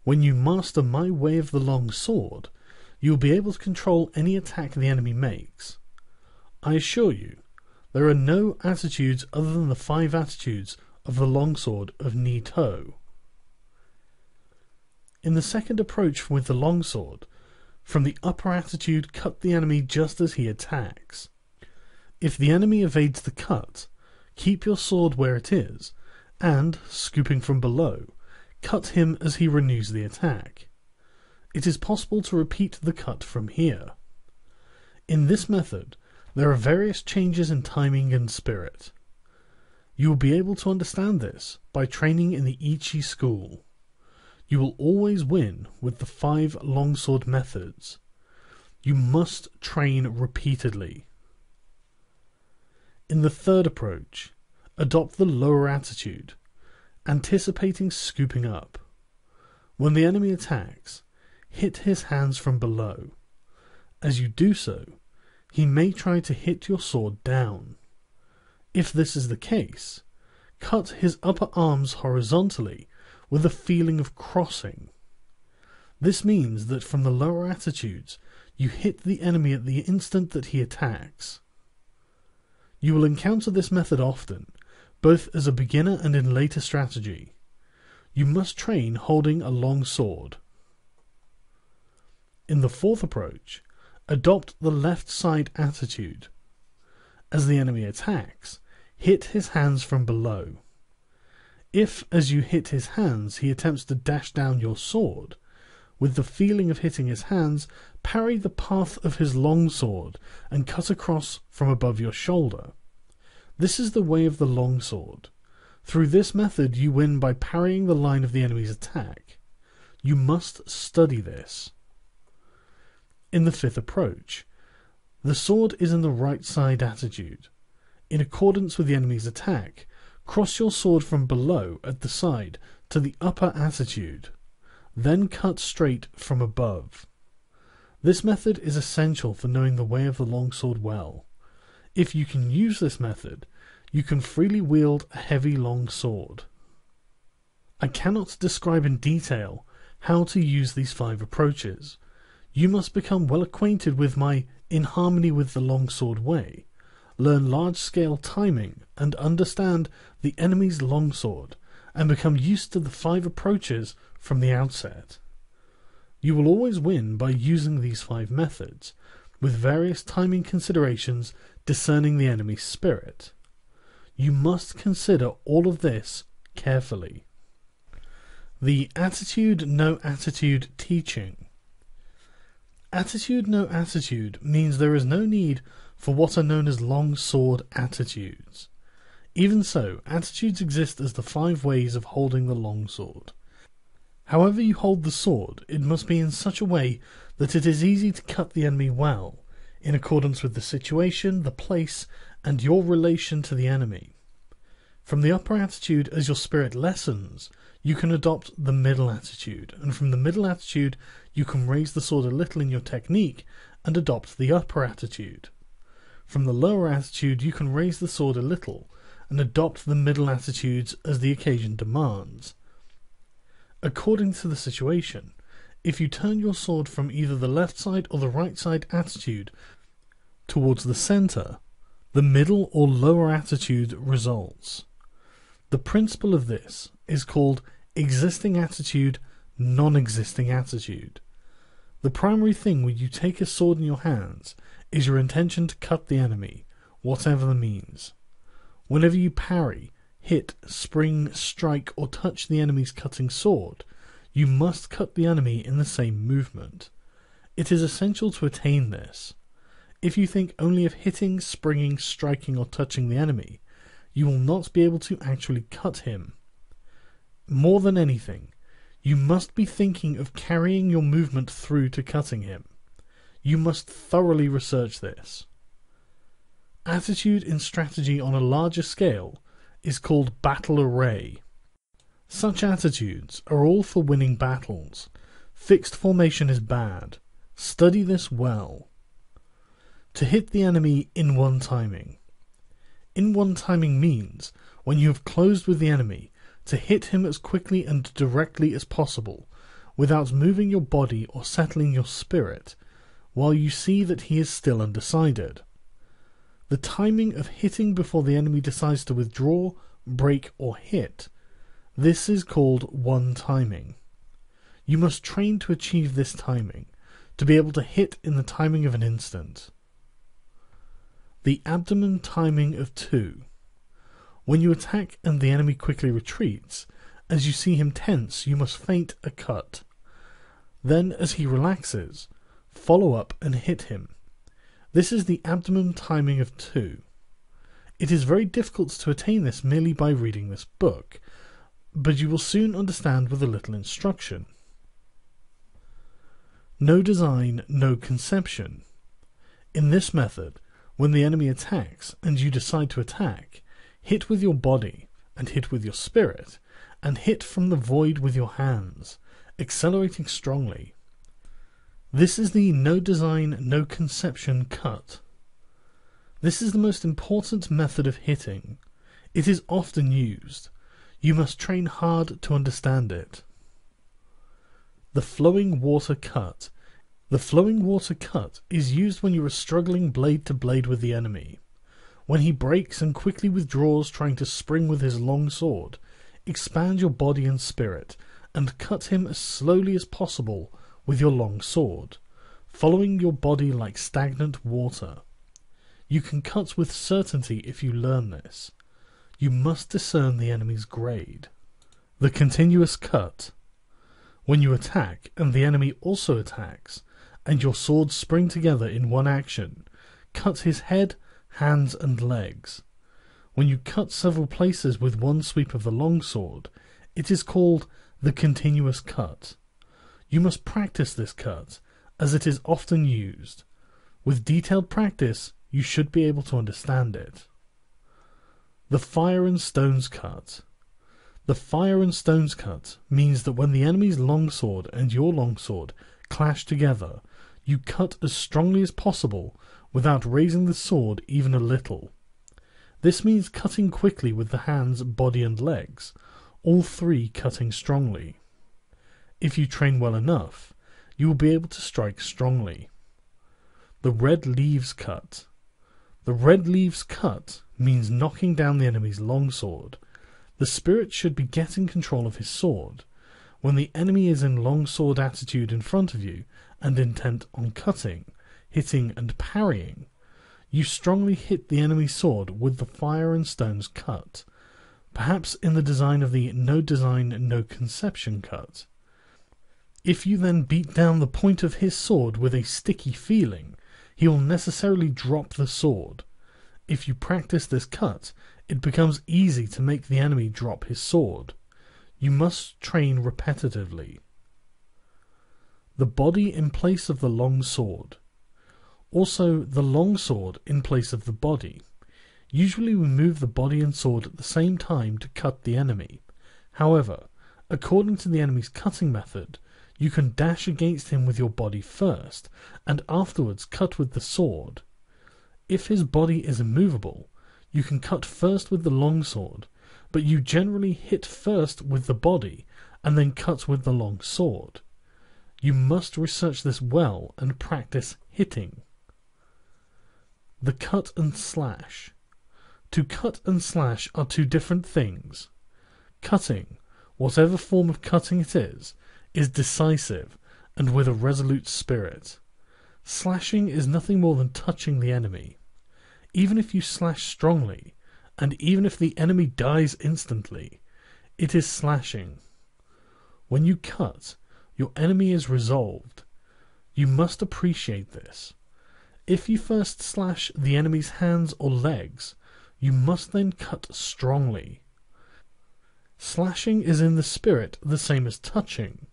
When you master my way of the long sword, you will be able to control any attack the enemy makes. I assure you, there are no attitudes other than the 5 attitudes of the longsword of Ni-To. In the second approach with the longsword, from the upper attitude, cut the enemy just as he attacks. If the enemy evades the cut, keep your sword where it is, and, scooping from below, cut him as he renews the attack. It is possible to repeat the cut from here. In this method, there are various changes in timing and spirit. You will be able to understand this by training in the Ichi school. You will always win with the 5 longsword methods. You must train repeatedly. In the third approach, adopt the lower attitude, anticipating scooping up. When the enemy attacks, hit his hands from below. As you do so, he may try to hit your sword down. If this is the case, cut his upper arms horizontally with a feeling of crossing. This means that from the lower attitudes, you hit the enemy at the instant that he attacks. You will encounter this method often, both as a beginner and in later strategy. You must train holding a long sword. In the fourth approach, adopt the left side attitude. As the enemy attacks, hit his hands from below. If, as you hit his hands, he attempts to dash down your sword, with the feeling of hitting his hands, parry the path of his long sword and cut across from above your shoulder. This is the way of the long sword. Through this method you win by parrying the line of the enemy's attack. You must study this. In the fifth approach, the sword is in the right side attitude. In accordance with the enemy's attack, cross your sword from below at the side to the upper attitude. Then cut straight from above. This method is essential for knowing the way of the longsword well. If you can use this method, you can freely wield a heavy long sword. I cannot describe in detail how to use these 5 approaches. You must become well acquainted with my In Harmony with the Longsword way, learn large-scale timing, and understand the enemy's longsword, and become used to the 5 approaches from the outset. You will always win by using these 5 methods, with various timing considerations discerning the enemy's spirit. You must consider all of this carefully. The Attitude No Attitude teaching. Attitude No Attitude means there is no need for what are known as long sword attitudes. Even so, attitudes exist as the 5 ways of holding the long sword. However you hold the sword, it must be in such a way that it is easy to cut the enemy well, in accordance with the situation, the place, and your relation to the enemy. From the upper attitude, as your spirit lessens, you can adopt the middle attitude, and from the middle attitude you can raise the sword a little in your technique and adopt the upper attitude. From the lower attitude you can raise the sword a little and adopt the middle attitudes as the occasion demands. According to the situation, if you turn your sword from either the left side or the right side attitude towards the center, the middle or lower attitude results. The principle of this is called existing attitude, non-existing attitude. The primary thing when you take a sword in your hands is your intention to cut the enemy, whatever the means. Whenever you parry, hit, spring, strike, or touch the enemy's cutting sword, you must cut the enemy in the same movement. It is essential to attain this. If you think only of hitting, springing, striking, or touching the enemy, you will not be able to actually cut him. More than anything, you must be thinking of carrying your movement through to cutting him. You must thoroughly research this. Attitude in strategy on a larger scale is called battle array. Such attitudes are all for winning battles. Fixed formation is bad. Study this well. To hit the enemy in one timing. In one timing means, when you have closed with the enemy, to hit him as quickly and directly as possible, without moving your body or settling your spirit, while you see that he is still undecided. The timing of hitting before the enemy decides to withdraw, break, or hit, this is called one timing. You must train to achieve this timing, to be able to hit in the timing of an instant. The abdomen timing of 2. When you attack and the enemy quickly retreats, as you see him tense, you must feint a cut. Then, as he relaxes, follow up and hit him. This is the abdomen timing of 2. It is very difficult to attain this merely by reading this book, but you will soon understand with a little instruction. No design, no conception. In this method, when the enemy attacks and you decide to attack, hit with your body and hit with your spirit, and hit from the void with your hands, accelerating strongly. This is the no design, no conception cut. This is the most important method of hitting. It is often used. You must train hard to understand it. The flowing water cut. The flowing water cut is used when you are struggling blade to blade with the enemy. When he breaks and quickly withdraws trying to spring with his long sword, expand your body and spirit, and cut him as slowly as possible with your long sword, following your body like stagnant water. You can cut with certainty if you learn this. You must discern the enemy's grade. The continuous cut. When you attack and the enemy also attacks, and your swords spring together in one action, cut his head, hands, and legs. When you cut several places with one sweep of the long sword, it is called the continuous cut. You must practice this cut, as it is often used. With detailed practice, you should be able to understand it. The fire and stones cut. The fire and stones cut means that when the enemy's longsword and your longsword clash together, you cut as strongly as possible without raising the sword even a little. This means cutting quickly with the hands, body, and legs, all three cutting strongly. If you train well enough, you will be able to strike strongly. The red leaves cut. The red leaves cut means knocking down the enemy's longsword. The spirit should be getting control of his sword. When the enemy is in longsword attitude in front of you and intent on cutting, hitting, and parrying, you strongly hit the enemy's sword with the fire and stones cut, perhaps in the design of the no design, no conception cut. If you then beat down the point of his sword with a sticky feeling, he will necessarily drop the sword. If you practice this cut, it becomes easy to make the enemy drop his sword. You must train repetitively. The body in place of the long sword. Also, the long sword in place of the body. Usually we move the body and sword at the same time to cut the enemy. However, according to the enemy's cutting method, you can dash against him with your body first, and afterwards cut with the sword. If his body is immovable, you can cut first with the long sword, but you generally hit first with the body, and then cut with the long sword. You must research this well and practice hitting. The cut and slash. To cut and slash are two different things. Cutting, whatever form of cutting it is decisive and with a resolute spirit. Slashing is nothing more than touching the enemy. Even if you slash strongly, and even if the enemy dies instantly, it is slashing. When you cut, your enemy is resolved. You must appreciate this. If you first slash the enemy's hands or legs, you must then cut strongly. Slashing is in the spirit the same as touching.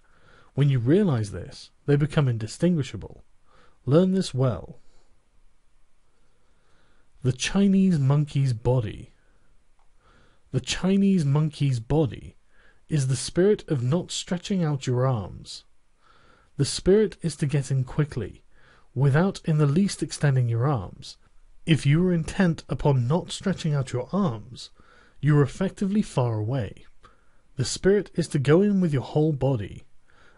When you realize this, they become indistinguishable. Learn this well. The Chinese monkey's body. The Chinese monkey's body is the spirit of not stretching out your arms. The spirit is to get in quickly, without in the least extending your arms. If you are intent upon not stretching out your arms, you are effectively far away. The spirit is to go in with your whole body,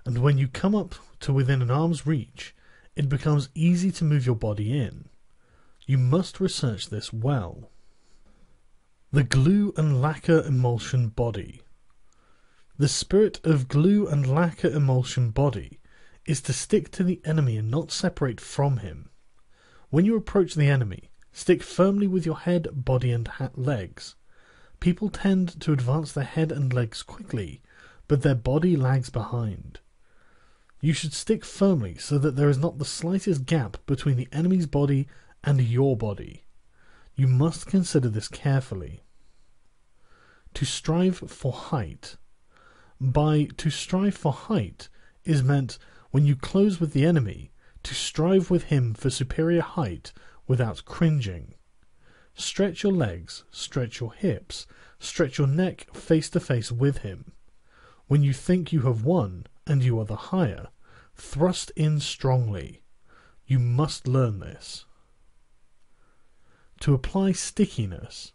and when you come up to within an arm's reach, it becomes easy to move your body in. You must research this well. The glue and lacquer emulsion body. The spirit of glue and lacquer emulsion body is to stick to the enemy and not separate from him. When you approach the enemy, stick firmly with your head, body and legs. People tend to advance their head and legs quickly, but their body lags behind. You should stick firmly so that there is not the slightest gap between the enemy's body and your body. You must consider this carefully. To strive for height. By to strive for height is meant when you close with the enemy, to strive with him for superior height without cringing. Stretch your legs, stretch your hips, stretch your neck face to face with him. When you think you have won and you are the higher, thrust in strongly. You must learn this. To apply stickiness.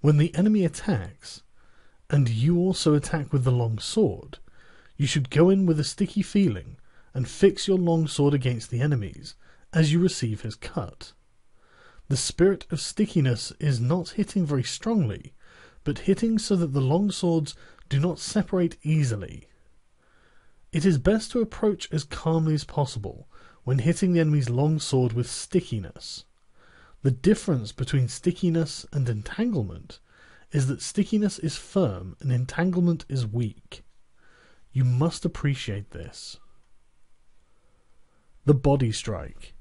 When the enemy attacks, and you also attack with the long sword, you should go in with a sticky feeling and fix your long sword against the enemy's as you receive his cut. The spirit of stickiness is not hitting very strongly, but hitting so that the long swords do not separate easily. It is best to approach as calmly as possible when hitting the enemy's long sword with stickiness. The difference between stickiness and entanglement is that stickiness is firm and entanglement is weak. You must appreciate this. The body strike.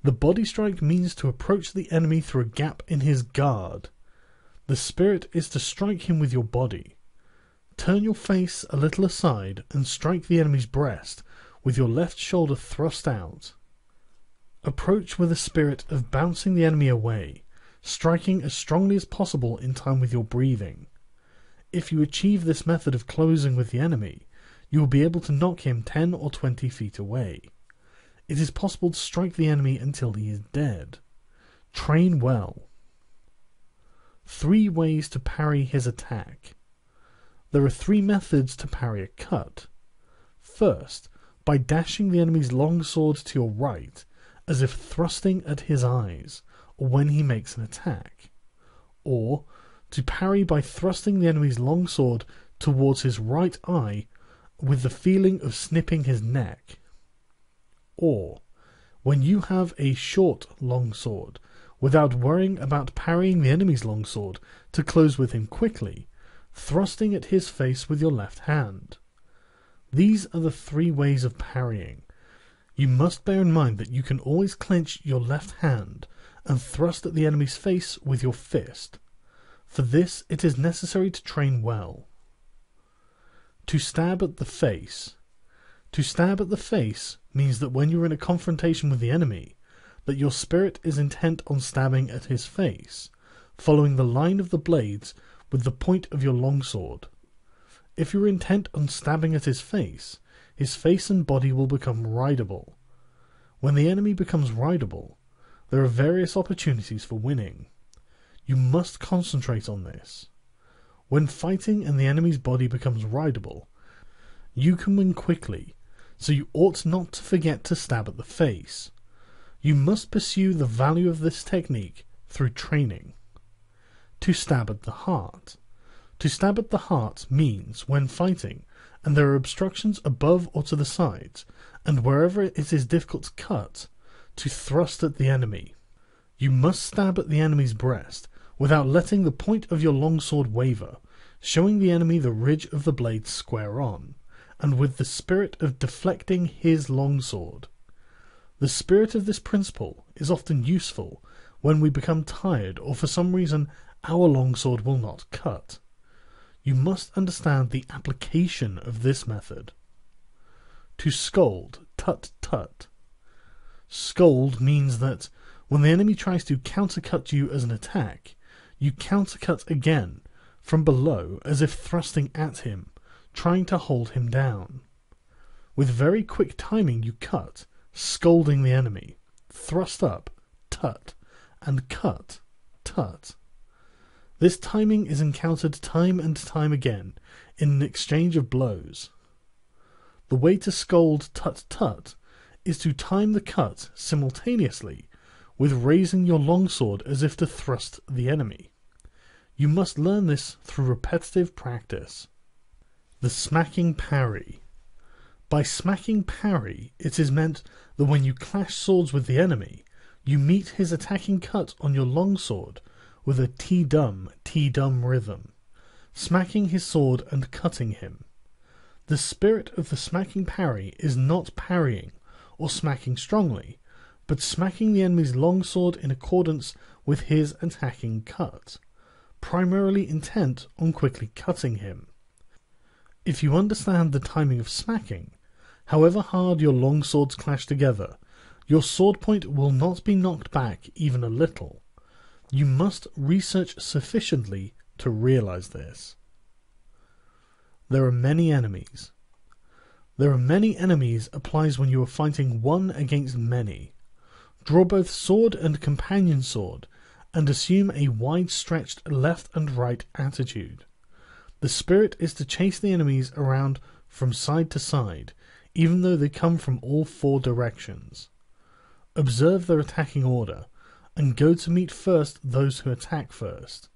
The body strike means to approach the enemy through a gap in his guard. The spirit is to strike him with your body. Turn your face a little aside and strike the enemy's breast with your left shoulder thrust out. Approach with a spirit of bouncing the enemy away, striking as strongly as possible in time with your breathing. If you achieve this method of closing with the enemy, you will be able to knock him 10 or 20 feet away. It is possible to strike the enemy until he is dead. Train well. 3 ways to parry his attack. There are 3 methods to parry a cut. First, by dashing the enemy's long sword to your right, as if thrusting at his eyes, or when he makes an attack. Or, to parry by thrusting the enemy's long sword towards his right eye with the feeling of snipping his neck. Or, when you have a short long sword, without worrying about parrying the enemy's long sword to close with him quickly, thrusting at his face with your left hand. These are the 3 ways of parrying. You must bear in mind that you can always clench your left hand and thrust at the enemy's face with your fist. For this it is necessary to train well. To stab at the face. To stab at the face means that when you are in a confrontation with the enemy, that your spirit is intent on stabbing at his face, following the line of the blades with the point of your longsword. If you are intent on stabbing at his face and body will become rideable. When the enemy becomes rideable, there are various opportunities for winning. You must concentrate on this. When fighting and the enemy's body becomes rideable, you can win quickly, so you ought not to forget to stab at the face. You must pursue the value of this technique through training. To stab at the heart. To stab at the heart means, when fighting, and there are obstructions above or to the sides, and wherever it is difficult to cut, to thrust at the enemy. You must stab at the enemy's breast without letting the point of your longsword waver, showing the enemy the ridge of the blade square on, and with the spirit of deflecting his longsword. The spirit of this principle is often useful when we become tired or for some reason our longsword will not cut. You must understand the application of this method. To scold, tut-tut. Scold means that when the enemy tries to countercut you as an attack, you countercut again from below as if thrusting at him, trying to hold him down. With very quick timing you cut, scolding the enemy, thrust up, tut, and cut, tut. This timing is encountered time and time again in an exchange of blows. The way to scold tut tut is to time the cut simultaneously with raising your longsword as if to thrust the enemy. You must learn this through repetitive practice. The smacking parry. By smacking parry, it is meant that when you clash swords with the enemy, you meet his attacking cut on your longsword with a T-dum rhythm, smacking his sword and cutting him. The spirit of the smacking parry is not parrying or smacking strongly, but smacking the enemy's longsword in accordance with his attacking cut, primarily intent on quickly cutting him. If you understand the timing of smacking, however hard your longswords clash together, your sword point will not be knocked back even a little. You must research sufficiently to realize this. There are many enemies. There are many enemies applies when you are fighting one against many. Draw both sword and companion sword, and assume a wide-stretched left and right attitude. The spirit is to chase the enemies around from side to side, even though they come from all four directions. Observe their attacking order, and go to meet first those who attack first.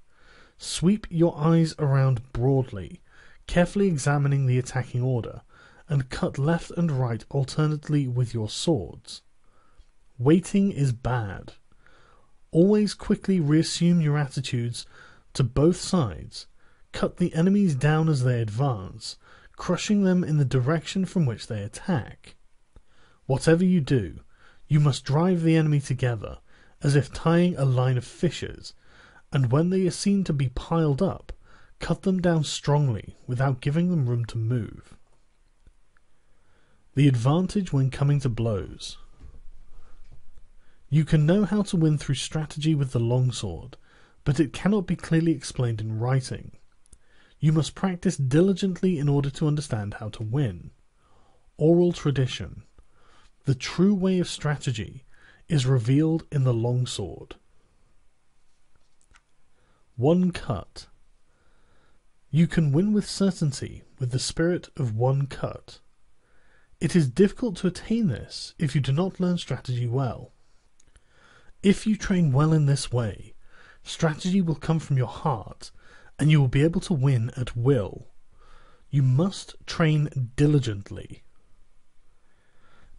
Sweep your eyes around broadly, carefully examining the attacking order, and cut left and right alternately with your swords. Waiting is bad. Always quickly reassume your attitudes to both sides. Cut the enemies down as they advance, crushing them in the direction from which they attack. Whatever you do, you must drive the enemy together, as if tying a line of fishes, and when they are seen to be piled up, cut them down strongly without giving them room to move. The advantage when coming to blows. You can know how to win through strategy with the longsword, but it cannot be clearly explained in writing. You must practice diligently in order to understand how to win. Oral tradition. The true way of strategy is revealed in the longsword. One cut. You can win with certainty with the spirit of one cut. It is difficult to attain this if you do not learn strategy well. If you train well in this way, strategy will come from your heart, and you will be able to win at will. You must train diligently.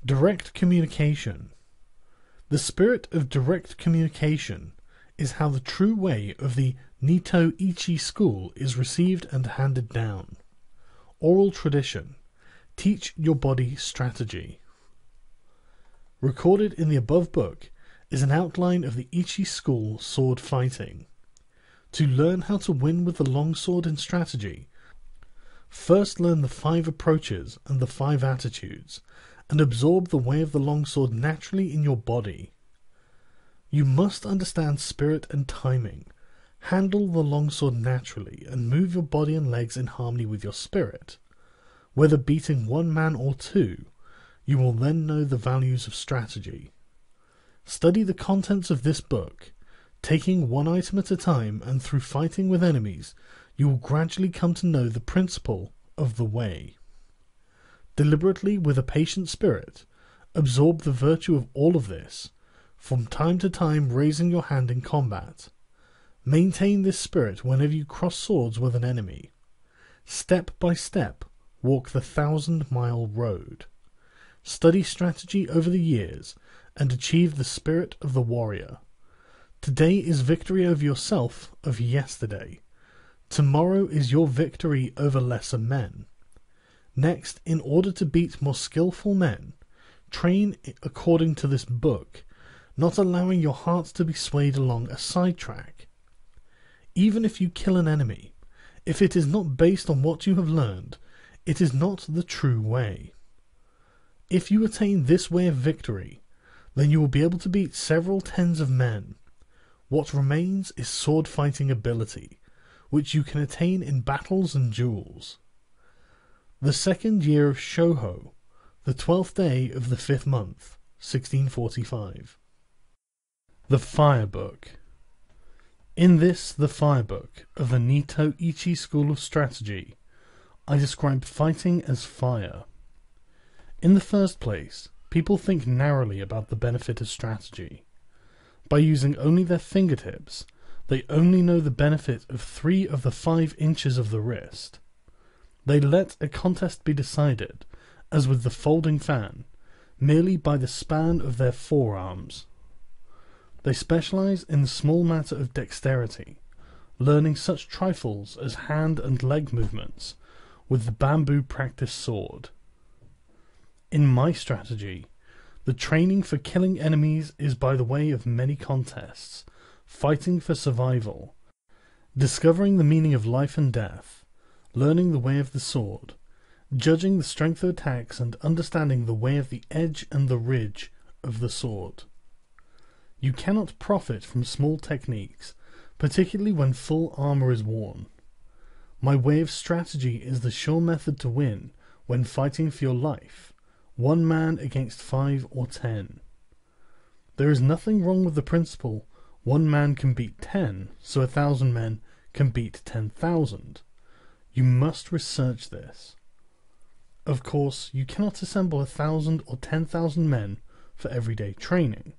Direct communication. The spirit of direct communication is how the true way of the Nito Ichi school is received and handed down. Oral tradition. Teach your body strategy. Recorded in the above book is an outline of the Ichi school sword fighting. To learn how to win with the longsword in strategy, first learn the 5 approaches and the 5 attitudes, and absorb the way of the longsword naturally in your body. You must understand spirit and timing, handle the longsword naturally, and move your body and legs in harmony with your spirit. Whether beating one man or 2, you will then know the values of strategy. Study the contents of this book. Taking one item at a time and through fighting with enemies, you will gradually come to know the principle of the way. Deliberately, with a patient spirit, absorb the virtue of all of this, from time to time raising your hand in combat. Maintain this spirit whenever you cross swords with an enemy. Step by step, walk the 1,000-mile road. Study strategy over the years, and achieve the spirit of the warrior. Today is victory over yourself of yesterday. Tomorrow is your victory over lesser men. Next, in order to beat more skillful men, train according to this book, not allowing your heart to be swayed along a sidetrack. Even if you kill an enemy, if it is not based on what you have learned, it is not the true way. If you attain this way of victory, then you will be able to beat several tens of men. What remains is sword fighting ability, which you can attain in battles and duels. The 2nd year of Shouho, the 12th day of the 5th month, 1645. The Fire Book. In this, the Fire Book of the Nito Ichi school of strategy, I describe fighting as fire. In the first place, people think narrowly about the benefit of strategy. By using only their fingertips, they only know the benefit of 3 of the 5 inches of the wrist. They let a contest be decided, as with the folding fan, merely by the span of their forearms. They specialize in the small matter of dexterity, learning such trifles as hand and leg movements with the bamboo practice sword. In my strategy, the training for killing enemies is by the way of many contests, fighting for survival, discovering the meaning of life and death, learning the way of the sword, judging the strength of attacks and understanding the way of the edge and the ridge of the sword. You cannot profit from small techniques, particularly when full armor is worn. My way of strategy is the sure method to win when fighting for your life, 1 man against 5 or 10. There is nothing wrong with the principle 1 man can beat 10, so 1,000 men can beat 10,000. You must research this. Of course, you cannot assemble 1,000 or 10,000 men for everyday training,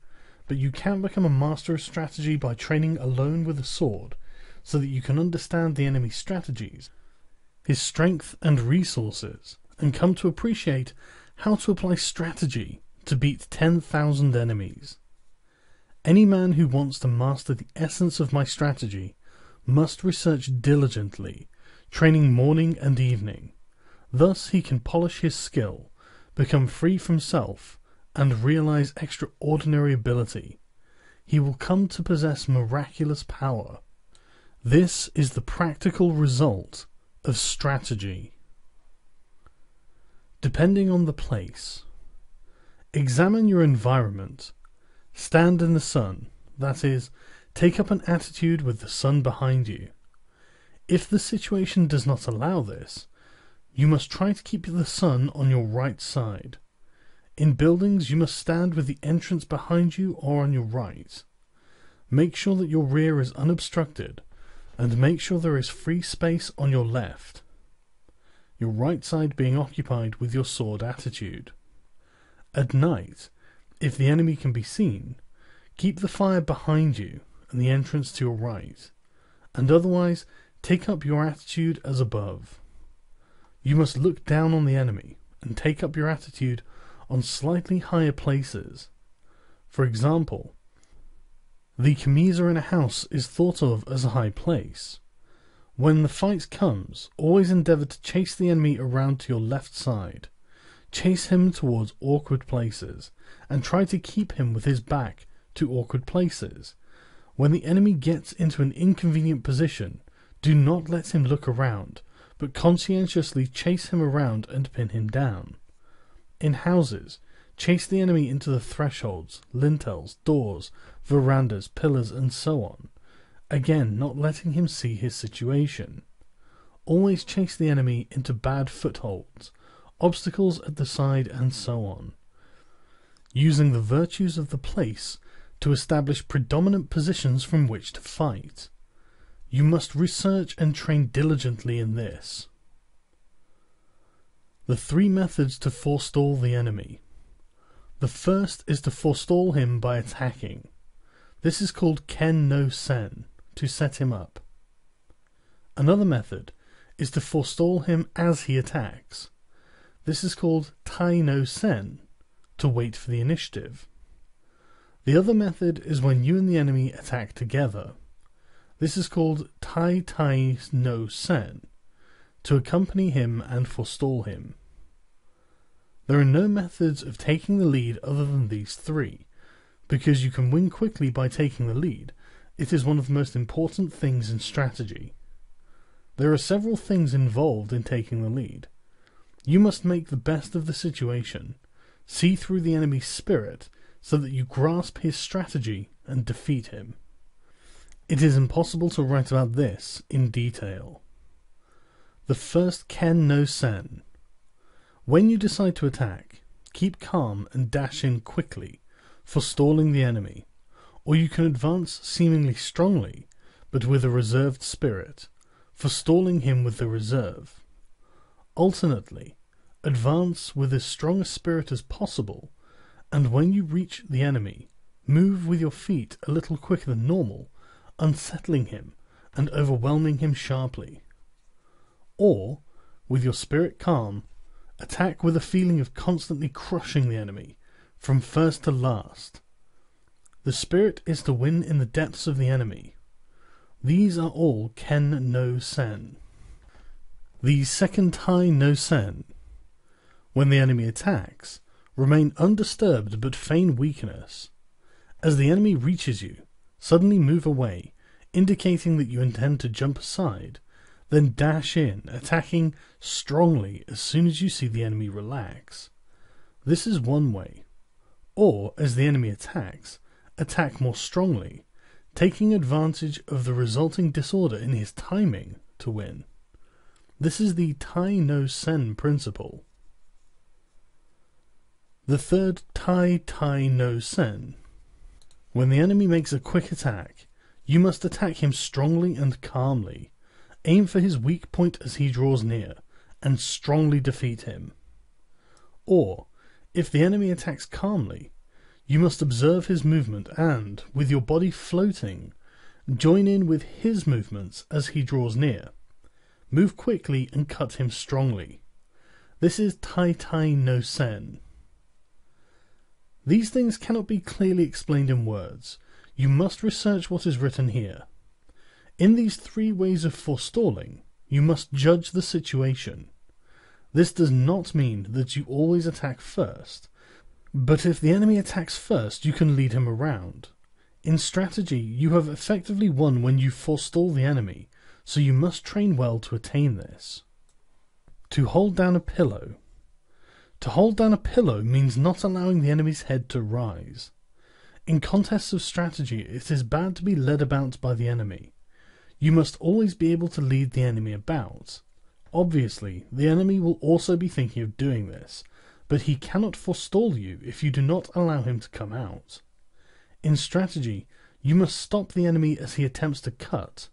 but you can become a master of strategy by training alone with a sword, so that you can understand the enemy's strategies, his strength and resources, and come to appreciate how to apply strategy to beat 10,000 enemies. Any man who wants to master the essence of my strategy must research diligently, training morning and evening. Thus he can polish his skill, become free from self, and realize extraordinary ability. He will come to possess miraculous power. This is the practical result of strategy. Depending on the place. Examine your environment. Stand in the sun, that is, take up an attitude with the sun behind you. If the situation does not allow this, you must try to keep the sun on your right side. In buildings, you must stand with the entrance behind you or on your right. Make sure that your rear is unobstructed, and make sure there is free space on your left, your right side being occupied with your sword attitude. At night, if the enemy can be seen, keep the fire behind you and the entrance to your right, and otherwise take up your attitude as above. You must look down on the enemy and take up your attitude on slightly higher places. For example, the camisa in a house is thought of as a high place. When the fight comes, always endeavour to chase the enemy around to your left side. Chase him towards awkward places, and try to keep him with his back to awkward places. When the enemy gets into an inconvenient position, do not let him look around, but conscientiously chase him around and pin him down. In houses, chase the enemy into the thresholds, lintels, doors, verandas, pillars, and so on, again not letting him see his situation. Always chase the enemy into bad footholds, obstacles at the side, and so on, using the virtues of the place to establish predominant positions from which to fight. You must research and train diligently in this. The 3 methods to forestall the enemy. The first is to forestall him by attacking. This is called ken no sen, to set him up. Another method is to forestall him as he attacks. This is called tai no sen, to wait for the initiative. The other method is when you and the enemy attack together. This is called tai tai no sen, to accompany him and forestall him. There are no methods of taking the lead other than these 3, because you can win quickly by taking the lead. It is one of the most important things in strategy. There are several things involved in taking the lead. You must make the best of the situation, see through the enemy's spirit, so that you grasp his strategy and defeat him. It is impossible to write about this in detail. The first ken no sen. When you decide to attack, keep calm and dash in quickly, forestalling the enemy, or you can advance seemingly strongly, but with a reserved spirit, forestalling him with the reserve. Alternately, advance with as strong a spirit as possible, and when you reach the enemy, move with your feet a little quicker than normal, unsettling him and overwhelming him sharply. Or, with your spirit calm, attack with a feeling of constantly crushing the enemy, from first to last. The spirit is to win in the depths of the enemy. These are all Ken no Sen. The second Tai no Sen. When the enemy attacks, remain undisturbed but feign weakness. As the enemy reaches you, suddenly move away, indicating that you intend to jump aside, then dash in, attacking strongly as soon as you see the enemy relax. This is one way. Or, as the enemy attacks, attack more strongly, taking advantage of the resulting disorder in his timing to win. This is the Tai no Sen principle. The third Tai no Sen. When the enemy makes a quick attack, you must attack him strongly and calmly. Aim for his weak point as he draws near, and strongly defeat him. Or, if the enemy attacks calmly, you must observe his movement and, with your body floating, join in with his movements as he draws near. Move quickly and cut him strongly. This is Tai no Sen. These things cannot be clearly explained in words. You must research what is written here. In these three ways of forestalling, you must judge the situation. This does not mean that you always attack first, but if the enemy attacks first, you can lead him around. In strategy, you have effectively won when you forestall the enemy, so you must train well to attain this. To hold down a pillow. To hold down a pillow means not allowing the enemy's head to rise. In contests of strategy, it is bad to be led about by the enemy. You must always be able to lead the enemy about. Obviously, the enemy will also be thinking of doing this, but he cannot forestall you if you do not allow him to come out. In strategy, you must stop the enemy as he attempts to cut.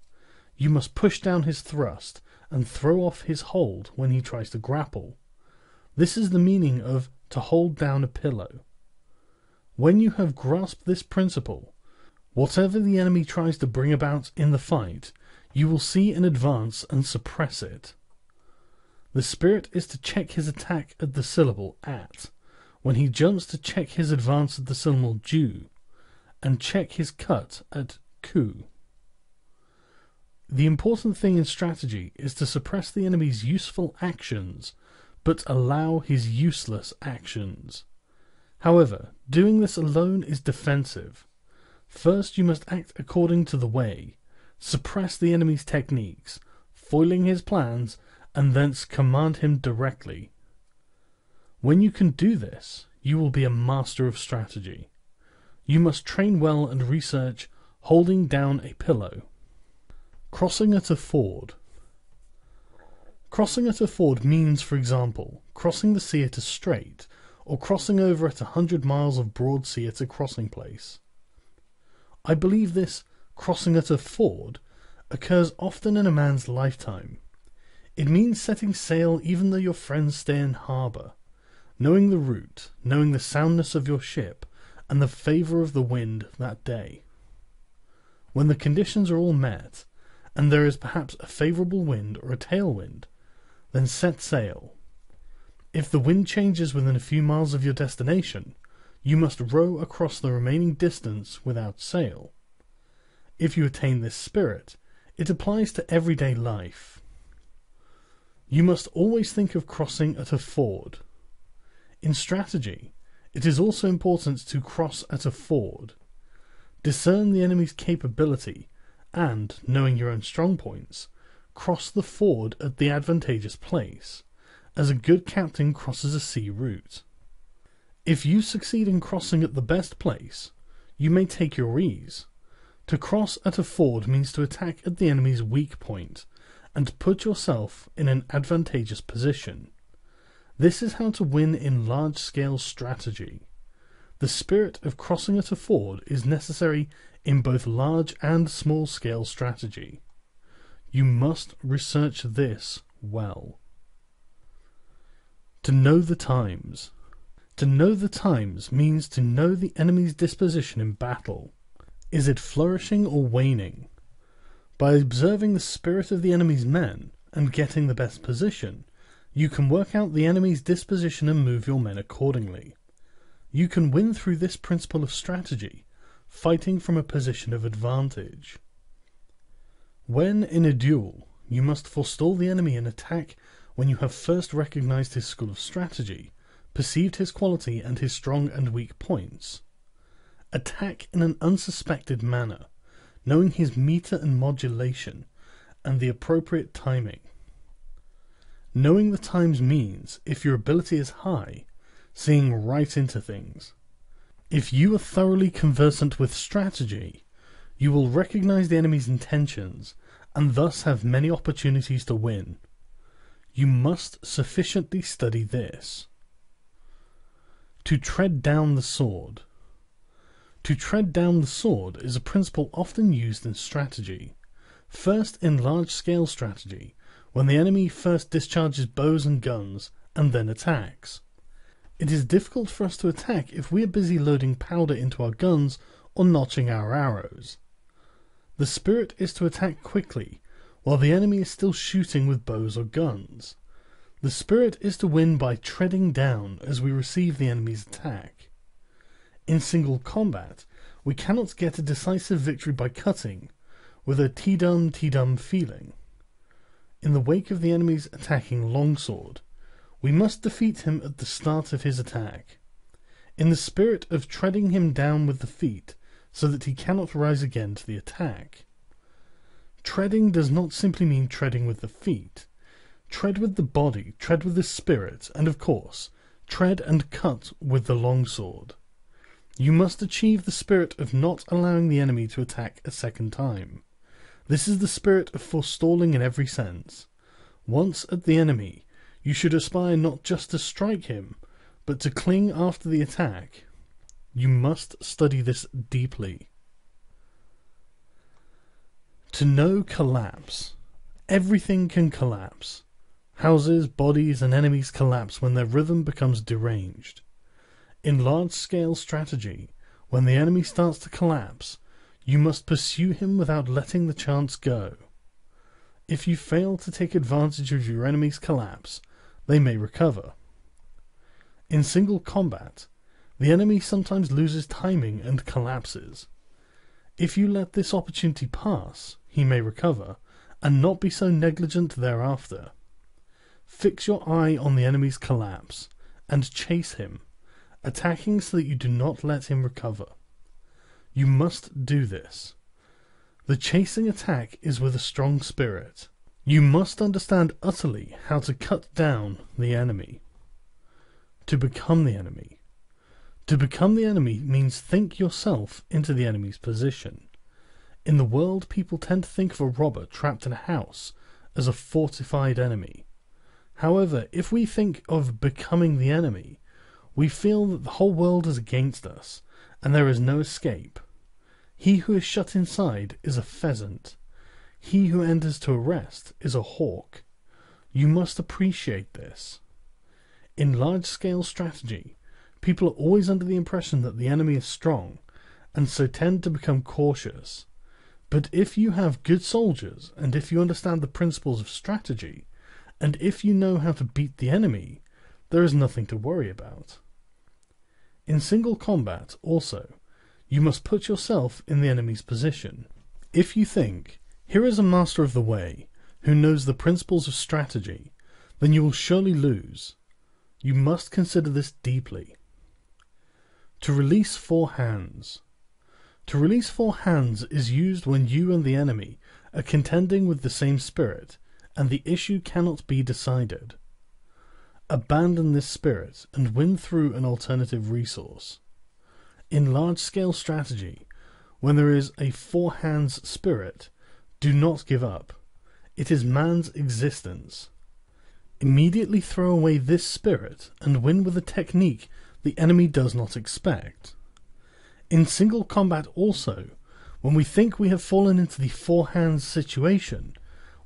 You must push down his thrust and throw off his hold when he tries to grapple. This is the meaning of to hold down a pillow. When you have grasped this principle, whatever the enemy tries to bring about in the fight, you will see in advance and suppress it. The spirit is to check his attack at the syllable at, when he jumps to check his advance at the syllable ju, and check his cut at ku. The important thing in strategy is to suppress the enemy's useful actions, but allow his useless actions. However, doing this alone is defensive. First you must act according to the way, suppress the enemy's techniques, foiling his plans, and thence command him directly. When you can do this, you will be a master of strategy. You must train well and research holding down a pillow. Crossing at a ford. Crossing at a ford means, for example, crossing the sea at a strait, or crossing over at 100 miles of broad sea at a crossing place. I believe this crossing at a ford occurs often in a man's lifetime. It means setting sail even though your friends stay in harbour, knowing the route, knowing the soundness of your ship, and the favour of the wind that day. When the conditions are all met, and there is perhaps a favourable wind or a tailwind, then set sail. If the wind changes within a few miles of your destination, you must row across the remaining distance without sail. If you attain this spirit, it applies to everyday life. You must always think of crossing at a ford. In strategy, it is also important to cross at a ford. Discern the enemy's capability and, knowing your own strong points, cross the ford at the advantageous place, as a good captain crosses a sea route. If you succeed in crossing at the best place, you may take your ease. To cross at a ford means to attack at the enemy's weak point, and put yourself in an advantageous position. This is how to win in large-scale strategy. The spirit of crossing at a ford is necessary in both large and small-scale strategy. You must research this well. To know the times. To know the times means to know the enemy's disposition in battle. Is it flourishing or waning? By observing the spirit of the enemy's men and getting the best position, you can work out the enemy's disposition and move your men accordingly. You can win through this principle of strategy, fighting from a position of advantage. When in a duel, you must forestall the enemy and attack when you have first recognized his school of strategy, perceived his quality and his strong and weak points. Attack in an unsuspected manner, knowing his meter and modulation, and the appropriate timing. Knowing the times means, if your ability is high, seeing right into things. If you are thoroughly conversant with strategy, you will recognize the enemy's intentions, and thus have many opportunities to win. You must sufficiently study this. To tread down the sword. To tread down the sword is a principle often used in strategy. First in large-scale strategy, when the enemy first discharges bows and guns, and then attacks. It is difficult for us to attack if we are busy loading powder into our guns or notching our arrows. The spirit is to attack quickly, while the enemy is still shooting with bows or guns. The spirit is to win by treading down as we receive the enemy's attack. In single combat, we cannot get a decisive victory by cutting, with a T-dum feeling. In the wake of the enemy's attacking longsword, we must defeat him at the start of his attack, in the spirit of treading him down with the feet, so that he cannot rise again to the attack. Treading does not simply mean treading with the feet. Tread with the body, tread with the spirit, and of course, tread and cut with the longsword. You must achieve the spirit of not allowing the enemy to attack a second time. This is the spirit of forestalling in every sense. Once at the enemy, you should aspire not just to strike him, but to cling after the attack. You must study this deeply. To know collapse. Everything can collapse. Houses, bodies, and enemies collapse when their rhythm becomes deranged. In large-scale strategy, when the enemy starts to collapse, you must pursue him without letting the chance go. If you fail to take advantage of your enemy's collapse, they may recover. In single combat, the enemy sometimes loses timing and collapses. If you let this opportunity pass, he may recover, and not be so negligent thereafter. Fix your eye on the enemy's collapse, and chase him, attacking so that you do not let him recover. You must do this. The chasing attack is with a strong spirit. You must understand utterly how to cut down the enemy. To become the enemy. To become the enemy means think yourself into the enemy's position. In the world, people tend to think of a robber trapped in a house as a fortified enemy. However, if we think of becoming the enemy, we feel that the whole world is against us, and there is no escape. He who is shut inside is a pheasant. He who enters to arrest is a hawk. You must appreciate this. In large-scale strategy, people are always under the impression that the enemy is strong, and so tend to become cautious. But if you have good soldiers, and if you understand the principles of strategy, and if you know how to beat the enemy, there is nothing to worry about. In single combat, also, you must put yourself in the enemy's position. If you think, here is a master of the way, who knows the principles of strategy, then you will surely lose. You must consider this deeply. To release four hands. To release four hands is used when you and the enemy are contending with the same spirit, and the issue cannot be decided. Abandon this spirit and win through an alternative resource. In large-scale strategy, when there is a four-hands spirit, do not give up. It is man's existence. Immediately throw away this spirit and win with a technique the enemy does not expect. In single combat also, when we think we have fallen into the four hands situation,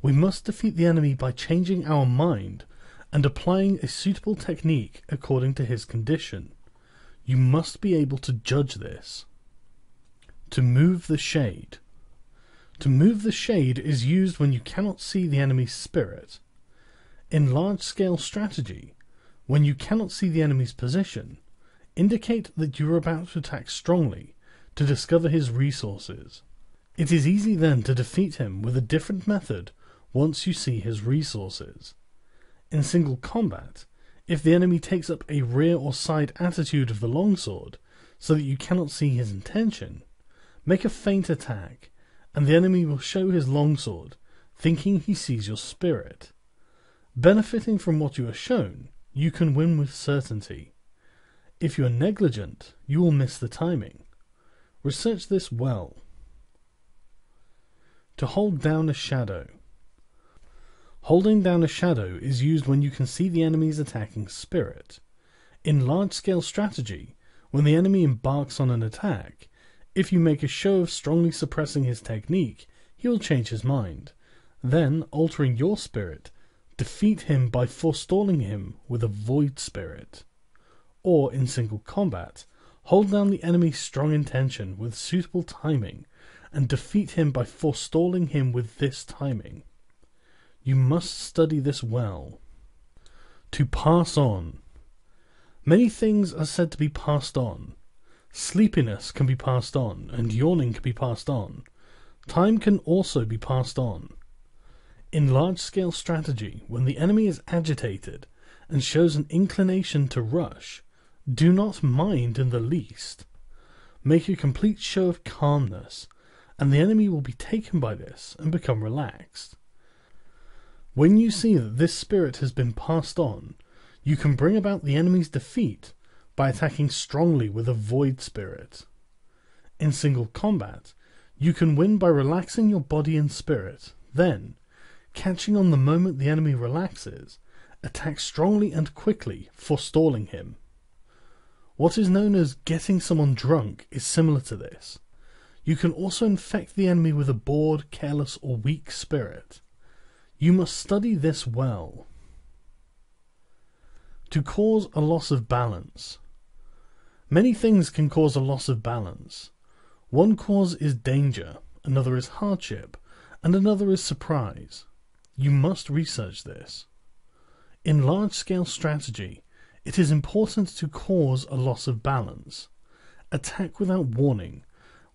we must defeat the enemy by changing our mind and applying a suitable technique according to his condition. You must be able to judge this. To move the shade. To move the shade is used when you cannot see the enemy's spirit. In large-scale strategy, when you cannot see the enemy's position, indicate that you are about to attack strongly to discover his resources. It is easy then to defeat him with a different method once you see his resources. In single combat, if the enemy takes up a rear or side attitude of the longsword so that you cannot see his intention, make a feint attack, and the enemy will show his longsword, thinking he sees your spirit. Benefiting from what you are shown, you can win with certainty. If you are negligent, you will miss the timing. Research this well. To hold down a shadow. Holding down a shadow is used when you can see the enemy's attacking spirit. In large-scale strategy, when the enemy embarks on an attack, if you make a show of strongly suppressing his technique, he will change his mind. Then, altering your spirit, defeat him by forestalling him with a void spirit. Or, in single combat, hold down the enemy's strong intention with suitable timing, and defeat him by forestalling him with this timing. You must study this well. To pass on. Many things are said to be passed on. Sleepiness can be passed on, and yawning can be passed on. Time can also be passed on. In large-scale strategy, when the enemy is agitated and shows an inclination to rush, do not mind in the least. Make a complete show of calmness, and the enemy will be taken by this and become relaxed. When you see that this spirit has been passed on, you can bring about the enemy's defeat by attacking strongly with a void spirit. In single combat, you can win by relaxing your body and spirit, then, catching on the moment the enemy relaxes, attack strongly and quickly, forestalling him. What is known as getting someone drunk is similar to this. You can also infect the enemy with a bored, careless, or weak spirit. You must study this well. To cause a loss of balance. Many things can cause a loss of balance. One cause is danger, another is hardship, and another is surprise. You must research this. In large-scale strategy, it is important to cause a loss of balance. Attack without warning,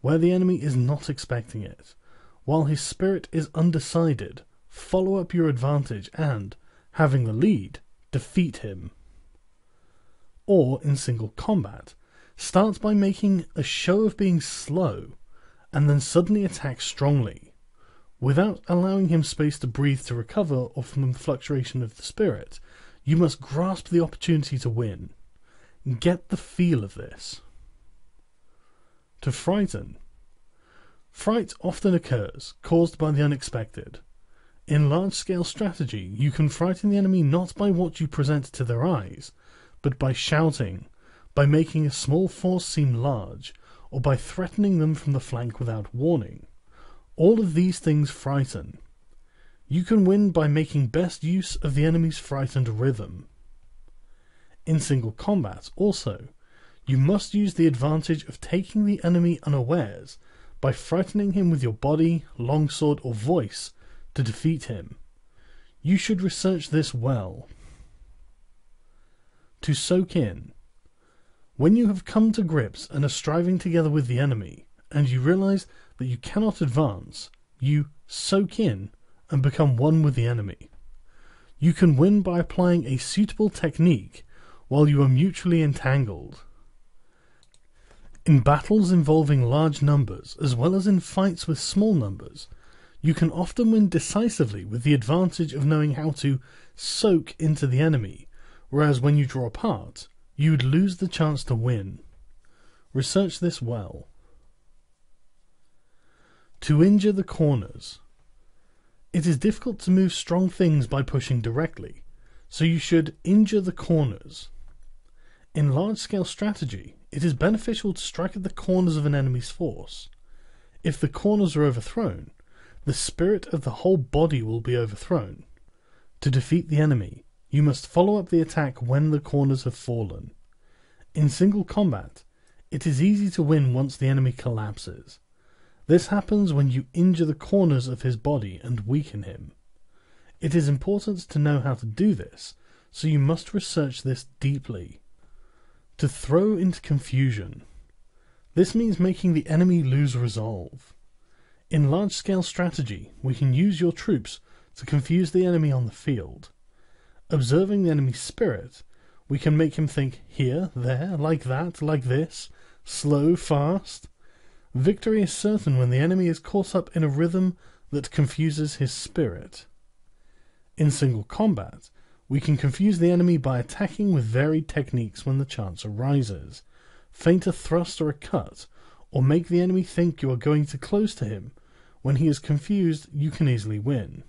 where the enemy is not expecting it. While his spirit is undecided, follow up your advantage and, having the lead, defeat him. Or, in single combat, start by making a show of being slow, and then suddenly attack strongly. Without allowing him space to breathe to recover or from the fluctuation of the spirit, you must grasp the opportunity to win. Get the feel of this. To frighten. Fright often occurs, caused by the unexpected. In large-scale strategy, you can frighten the enemy not by what you present to their eyes, but by shouting, by making a small force seem large, or by threatening them from the flank without warning. All of these things frighten. You can win by making best use of the enemy's frightened rhythm. In single combat, also, you must use the advantage of taking the enemy unawares by frightening him with your body, longsword, or voice to defeat him. You should research this well. To soak in. When you have come to grips and are striving together with the enemy, and you realize that you cannot advance, you soak in and become one with the enemy. You can win by applying a suitable technique while you are mutually entangled. In battles involving large numbers, as well as in fights with small numbers, you can often win decisively with the advantage of knowing how to soak into the enemy, whereas when you draw apart, you would lose the chance to win. Research this well. To injure the corners. It is difficult to move strong things by pushing directly, so you should injure the corners. In large-scale strategy, it is beneficial to strike at the corners of an enemy's force. If the corners are overthrown, the spirit of the whole body will be overthrown. To defeat the enemy, you must follow up the attack when the corners have fallen. In single combat, it is easy to win once the enemy collapses. This happens when you injure the corners of his body and weaken him. It is important to know how to do this, so you must research this deeply. To throw into confusion. This means making the enemy lose resolve. In large-scale strategy, we can use your troops to confuse the enemy on the field. Observing the enemy's spirit, we can make him think here, there, like that, like this, slow, fast. Victory is certain when the enemy is caught up in a rhythm that confuses his spirit. In single combat, we can confuse the enemy by attacking with varied techniques when the chance arises, feint a thrust or a cut, or make the enemy think you are going too close to him. When he is confused, you can easily win.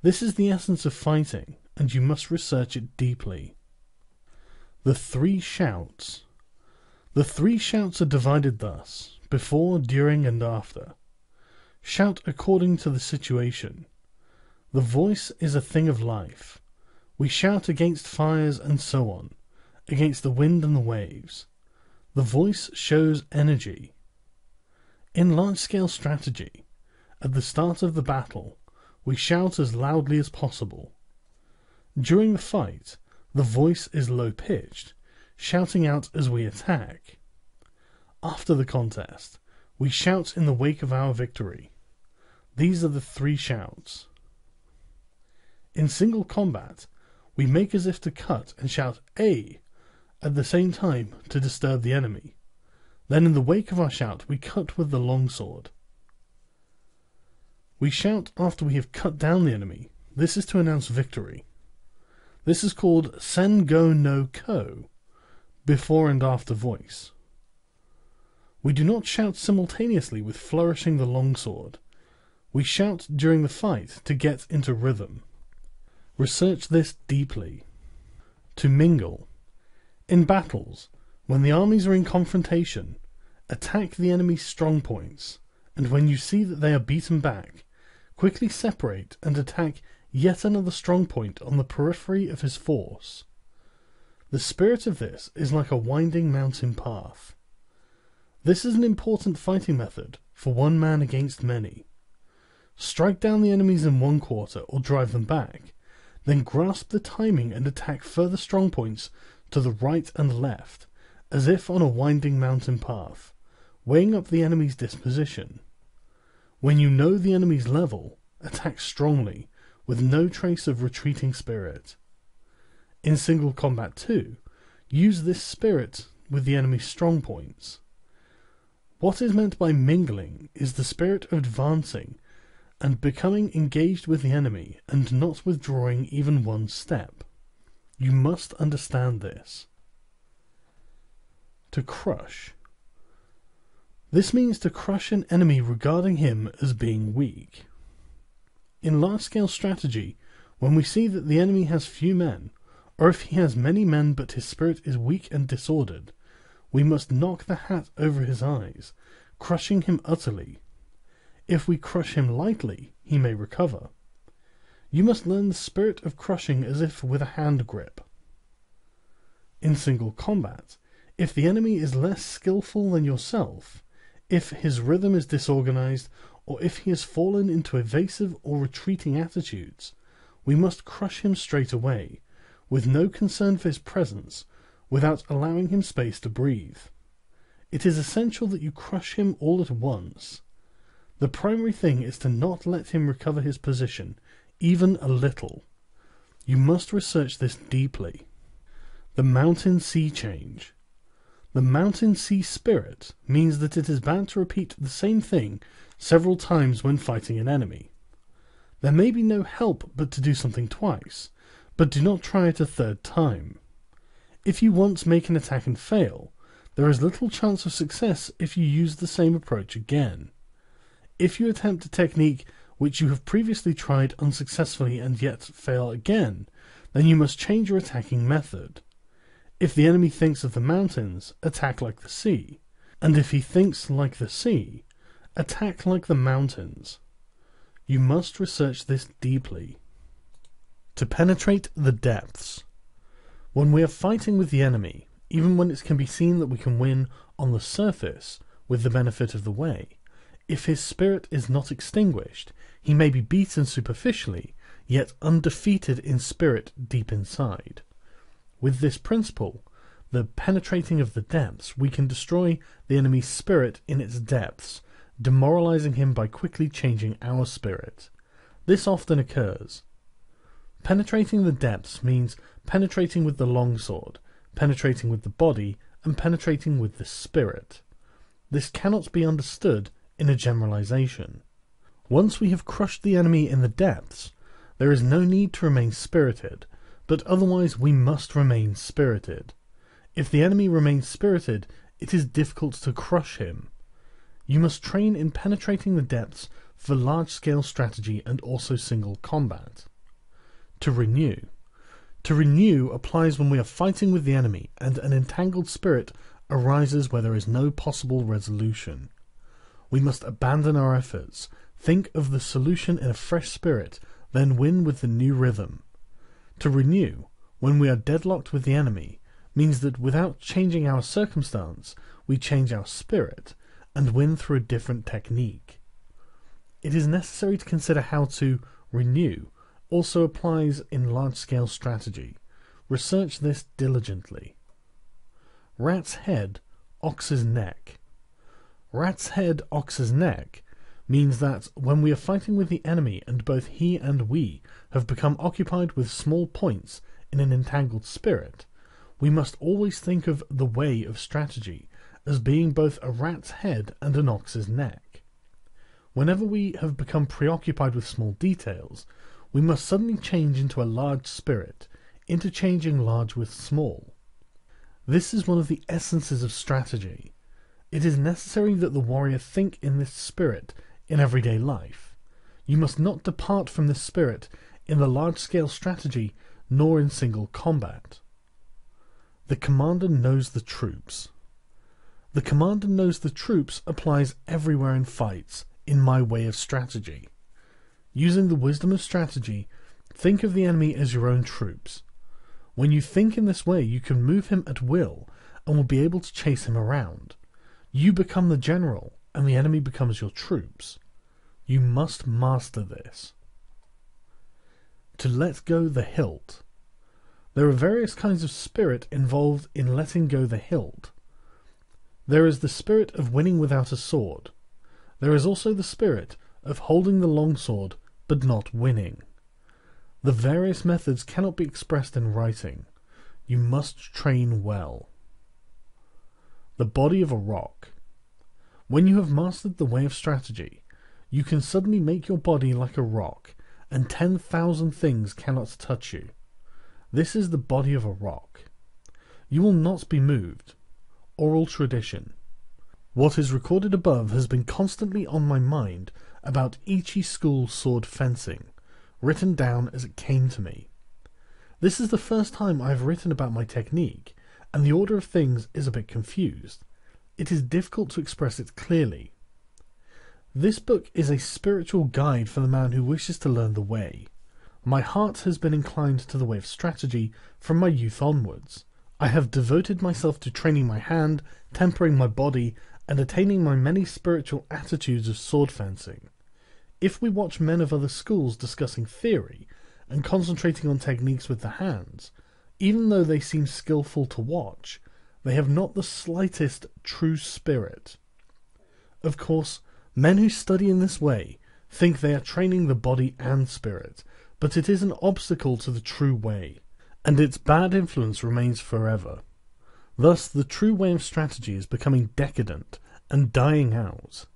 This is the essence of fighting, and you must research it deeply. The 3 shouts. The 3 shouts are divided thus: before, during, and after. Shout according to the situation. The voice is a thing of life. We shout against fires and so on, against the wind and the waves. The voice shows energy. In large-scale strategy, at the start of the battle, we shout as loudly as possible. During the fight, the voice is low-pitched, shouting out as we attack. After the contest, we shout in the wake of our victory. These are the 3 shouts. In single combat, we make as if to cut and shout "Ay!" at the same time to disturb the enemy. Then in the wake of our shout, we cut with the longsword. We shout after we have cut down the enemy. This is to announce victory. This is called sen go no ko, before and after voice. We do not shout simultaneously with flourishing the longsword. We shout during the fight to get into rhythm. Research this deeply. To mingle. In battles, when the armies are in confrontation, attack the enemy's strong points, and when you see that they are beaten back, quickly separate and attack yet another strong point on the periphery of his force. The spirit of this is like a winding mountain path. This is an important fighting method for one man against many. Strike down the enemies in one quarter or drive them back, then grasp the timing and attack further strong points to the right and left, as if on a winding mountain path, weighing up the enemy's disposition. When you know the enemy's level, attack strongly, with no trace of retreating spirit. In single combat too, use this spirit with the enemy's strong points. What is meant by mingling is the spirit of advancing and becoming engaged with the enemy and not withdrawing even one step. You must understand this. To crush. This means to crush an enemy regarding him as being weak. In large-scale strategy, when we see that the enemy has few men, or if he has many men but his spirit is weak and disordered, we must knock the hat over his eyes, crushing him utterly. If we crush him lightly, he may recover. You must learn the spirit of crushing as if with a hand grip. In single combat, if the enemy is less skillful than yourself, if his rhythm is disorganized, or if he has fallen into evasive or retreating attitudes, we must crush him straight away, with no concern for his presence, without allowing him space to breathe. It is essential that you crush him all at once. The primary thing is to not let him recover his position, even a little. You must research this deeply. The mountain sea change. The mountain sea spirit means that it is bad to repeat the same thing several times when fighting an enemy. There may be no help but to do something twice, but do not try it a third time. If you once make an attack and fail, there is little chance of success if you use the same approach again. If you attempt a technique which you have previously tried unsuccessfully and yet fail again, then you must change your attacking method. If the enemy thinks of the mountains, attack like the sea, and if he thinks like the sea, attack like the mountains. You must research this deeply. To penetrate the depths. When we are fighting with the enemy, even when it can be seen that we can win on the surface with the benefit of the way, if his spirit is not extinguished, he may be beaten superficially, yet undefeated in spirit deep inside. With this principle, the penetrating of the depths, we can destroy the enemy's spirit in its depths, demoralizing him by quickly changing our spirit. This often occurs. Penetrating the depths means penetrating with the longsword, penetrating with the body, and penetrating with the spirit. This cannot be understood in a generalization. Once we have crushed the enemy in the depths, there is no need to remain spirited, but otherwise we must remain spirited. If the enemy remains spirited, it is difficult to crush him. You must train in penetrating the depths for large-scale strategy and also single combat. To renew. To renew applies when we are fighting with the enemy and an entangled spirit arises where there is no possible resolution. We must abandon our efforts, think of the solution in a fresh spirit, then win with the new rhythm. To renew, when we are deadlocked with the enemy, means that without changing our circumstance, we change our spirit and win through a different technique. It is necessary to consider how to renew also applies in large-scale strategy. Research this diligently. Rat's head, ox's neck. Rat's head, ox's neck means that when we are fighting with the enemy and both he and we have become occupied with small points in an entangled spirit, we must always think of the way of strategy as being both a rat's head and an ox's neck. Whenever we have become preoccupied with small details, we must suddenly change into a large spirit, interchanging large with small. This is one of the essences of strategy. It is necessary that the warrior think in this spirit in everyday life. You must not depart from this spirit in the large-scale strategy nor in single combat. The commander knows the troops. The commander knows the troops applies everywhere in fights, in my way of strategy. Using the wisdom of strategy, think of the enemy as your own troops. When you think in this way, you can move him at will and will be able to chase him around. You become the general, and the enemy becomes your troops. You must master this. To let go the hilt. There are various kinds of spirit involved in letting go the hilt. There is the spirit of winning without a sword. There is also the spirit of holding the longsword but not winning. The various methods cannot be expressed in writing. You must train well. The body of a rock. When you have mastered the way of strategy, you can suddenly make your body like a rock, and 10,000 things cannot touch you. This is the body of a rock. You will not be moved. Oral tradition. What is recorded above has been constantly on my mind about Ichi school sword fencing, written down as it came to me. This is the first time I have written about my technique, and the order of things is a bit confused. It is difficult to express it clearly. This book is a spiritual guide for the man who wishes to learn the way. My heart has been inclined to the way of strategy from my youth onwards. I have devoted myself to training my hand, tempering my body, and attaining my many spiritual attitudes of sword fencing. If we watch men of other schools discussing theory and concentrating on techniques with the hands, even though they seem skillful to watch, they have not the slightest true spirit. Of course, men who study in this way think they are training the body and spirit, but it is an obstacle to the true way, and its bad influence remains forever. Thus, the true way of strategy is becoming decadent and dying out.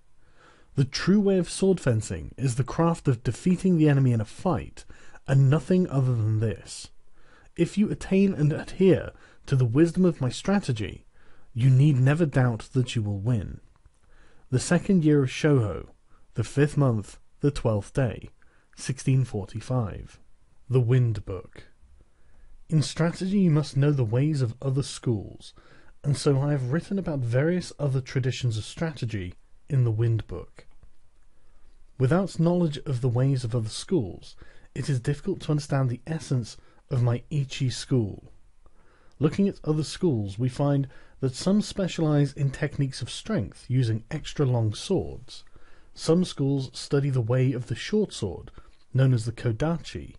The true way of sword fencing is the craft of defeating the enemy in a fight, and nothing other than this. If you attain and adhere to the wisdom of my strategy, you need never doubt that you will win. The 2nd year of Shouho, the 5th month, the 12th day, 1645. The Wind Book. In strategy you must know the ways of other schools, and so I have written about various other traditions of strategy in the Wind Book. Without knowledge of the ways of other schools, it is difficult to understand the essence of my Ichi school. Looking at other schools, we find that some specialize in techniques of strength using extra long swords. Some schools study the way of the short sword, known as the kodachi.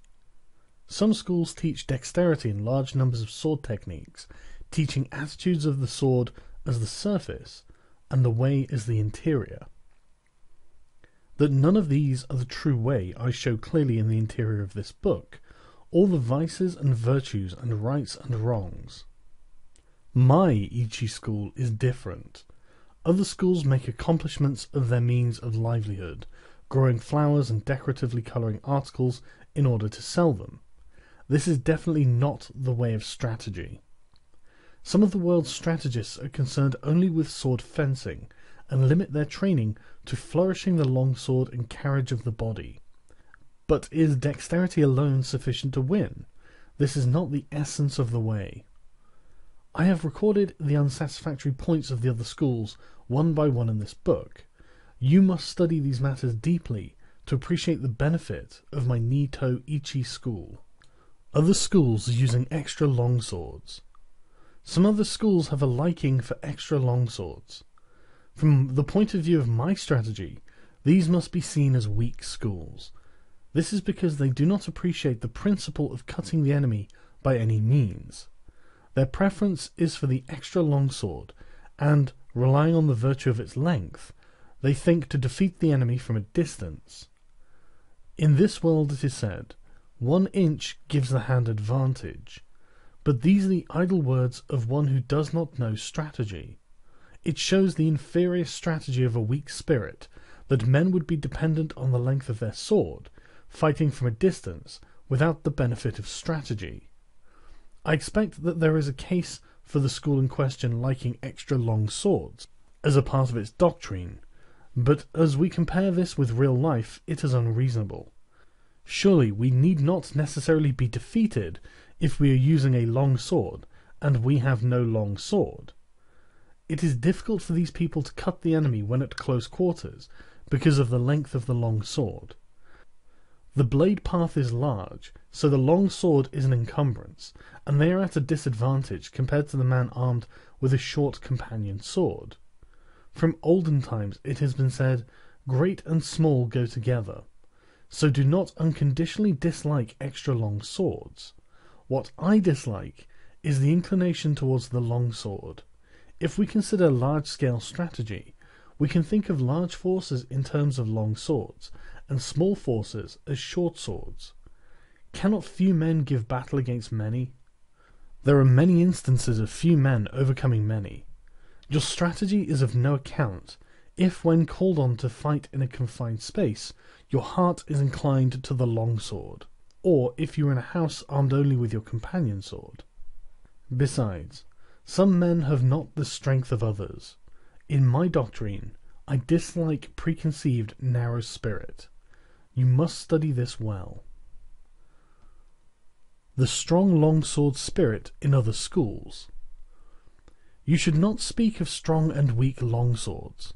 Some schools teach dexterity in large numbers of sword techniques, teaching attitudes of the sword as the surface and the way as the interior. That none of these are the true way I show clearly in the interior of this book, all the vices and virtues and rights and wrongs. My Ichi school is different. Other schools make accomplishments of their means of livelihood, growing flowers and decoratively colouring articles in order to sell them. This is definitely not the way of strategy. Some of the world's strategists are concerned only with sword fencing, and limit their training to flourishing the longsword and carriage of the body. But is dexterity alone sufficient to win? This is not the essence of the way. I have recorded the unsatisfactory points of the other schools one by one in this book. You must study these matters deeply to appreciate the benefit of my Nito Ichi school. Other schools using extra long swords. Some other schools have a liking for extra long swords. From the point of view of my strategy, these must be seen as weak schools. This is because they do not appreciate the principle of cutting the enemy by any means. Their preference is for the extra long sword, and, relying on the virtue of its length, they think to defeat the enemy from a distance. In this world it is said, 1 inch gives the hand advantage, but these are the idle words of one who does not know strategy. It shows the inferior strategy of a weak spirit, that men would be dependent on the length of their sword, fighting from a distance, without the benefit of strategy. I expect that there is a case for the school in question liking extra long swords, as a part of its doctrine, but as we compare this with real life, it is unreasonable. Surely we need not necessarily be defeated if we are using a long sword, and we have no long sword. It is difficult for these people to cut the enemy when at close quarters, because of the length of the long sword. The blade path is large, so the long sword is an encumbrance, and they are at a disadvantage compared to the man armed with a short companion sword. From olden times it has been said, "Great and small go together," so do not unconditionally dislike extra long swords. What I dislike is the inclination towards the long sword. If we consider large-scale strategy, we can think of large forces in terms of long swords, and small forces as short swords. Cannot few men give battle against many? There are many instances of few men overcoming many. Your strategy is of no account, if when called on to fight in a confined space, your heart is inclined to the long sword, or if you are in a house armed only with your companion sword. Besides, some men have not the strength of others. In my doctrine, I dislike preconceived narrow spirit. You must study this well. The strong longsword spirit in other schools. You should not speak of strong and weak longswords.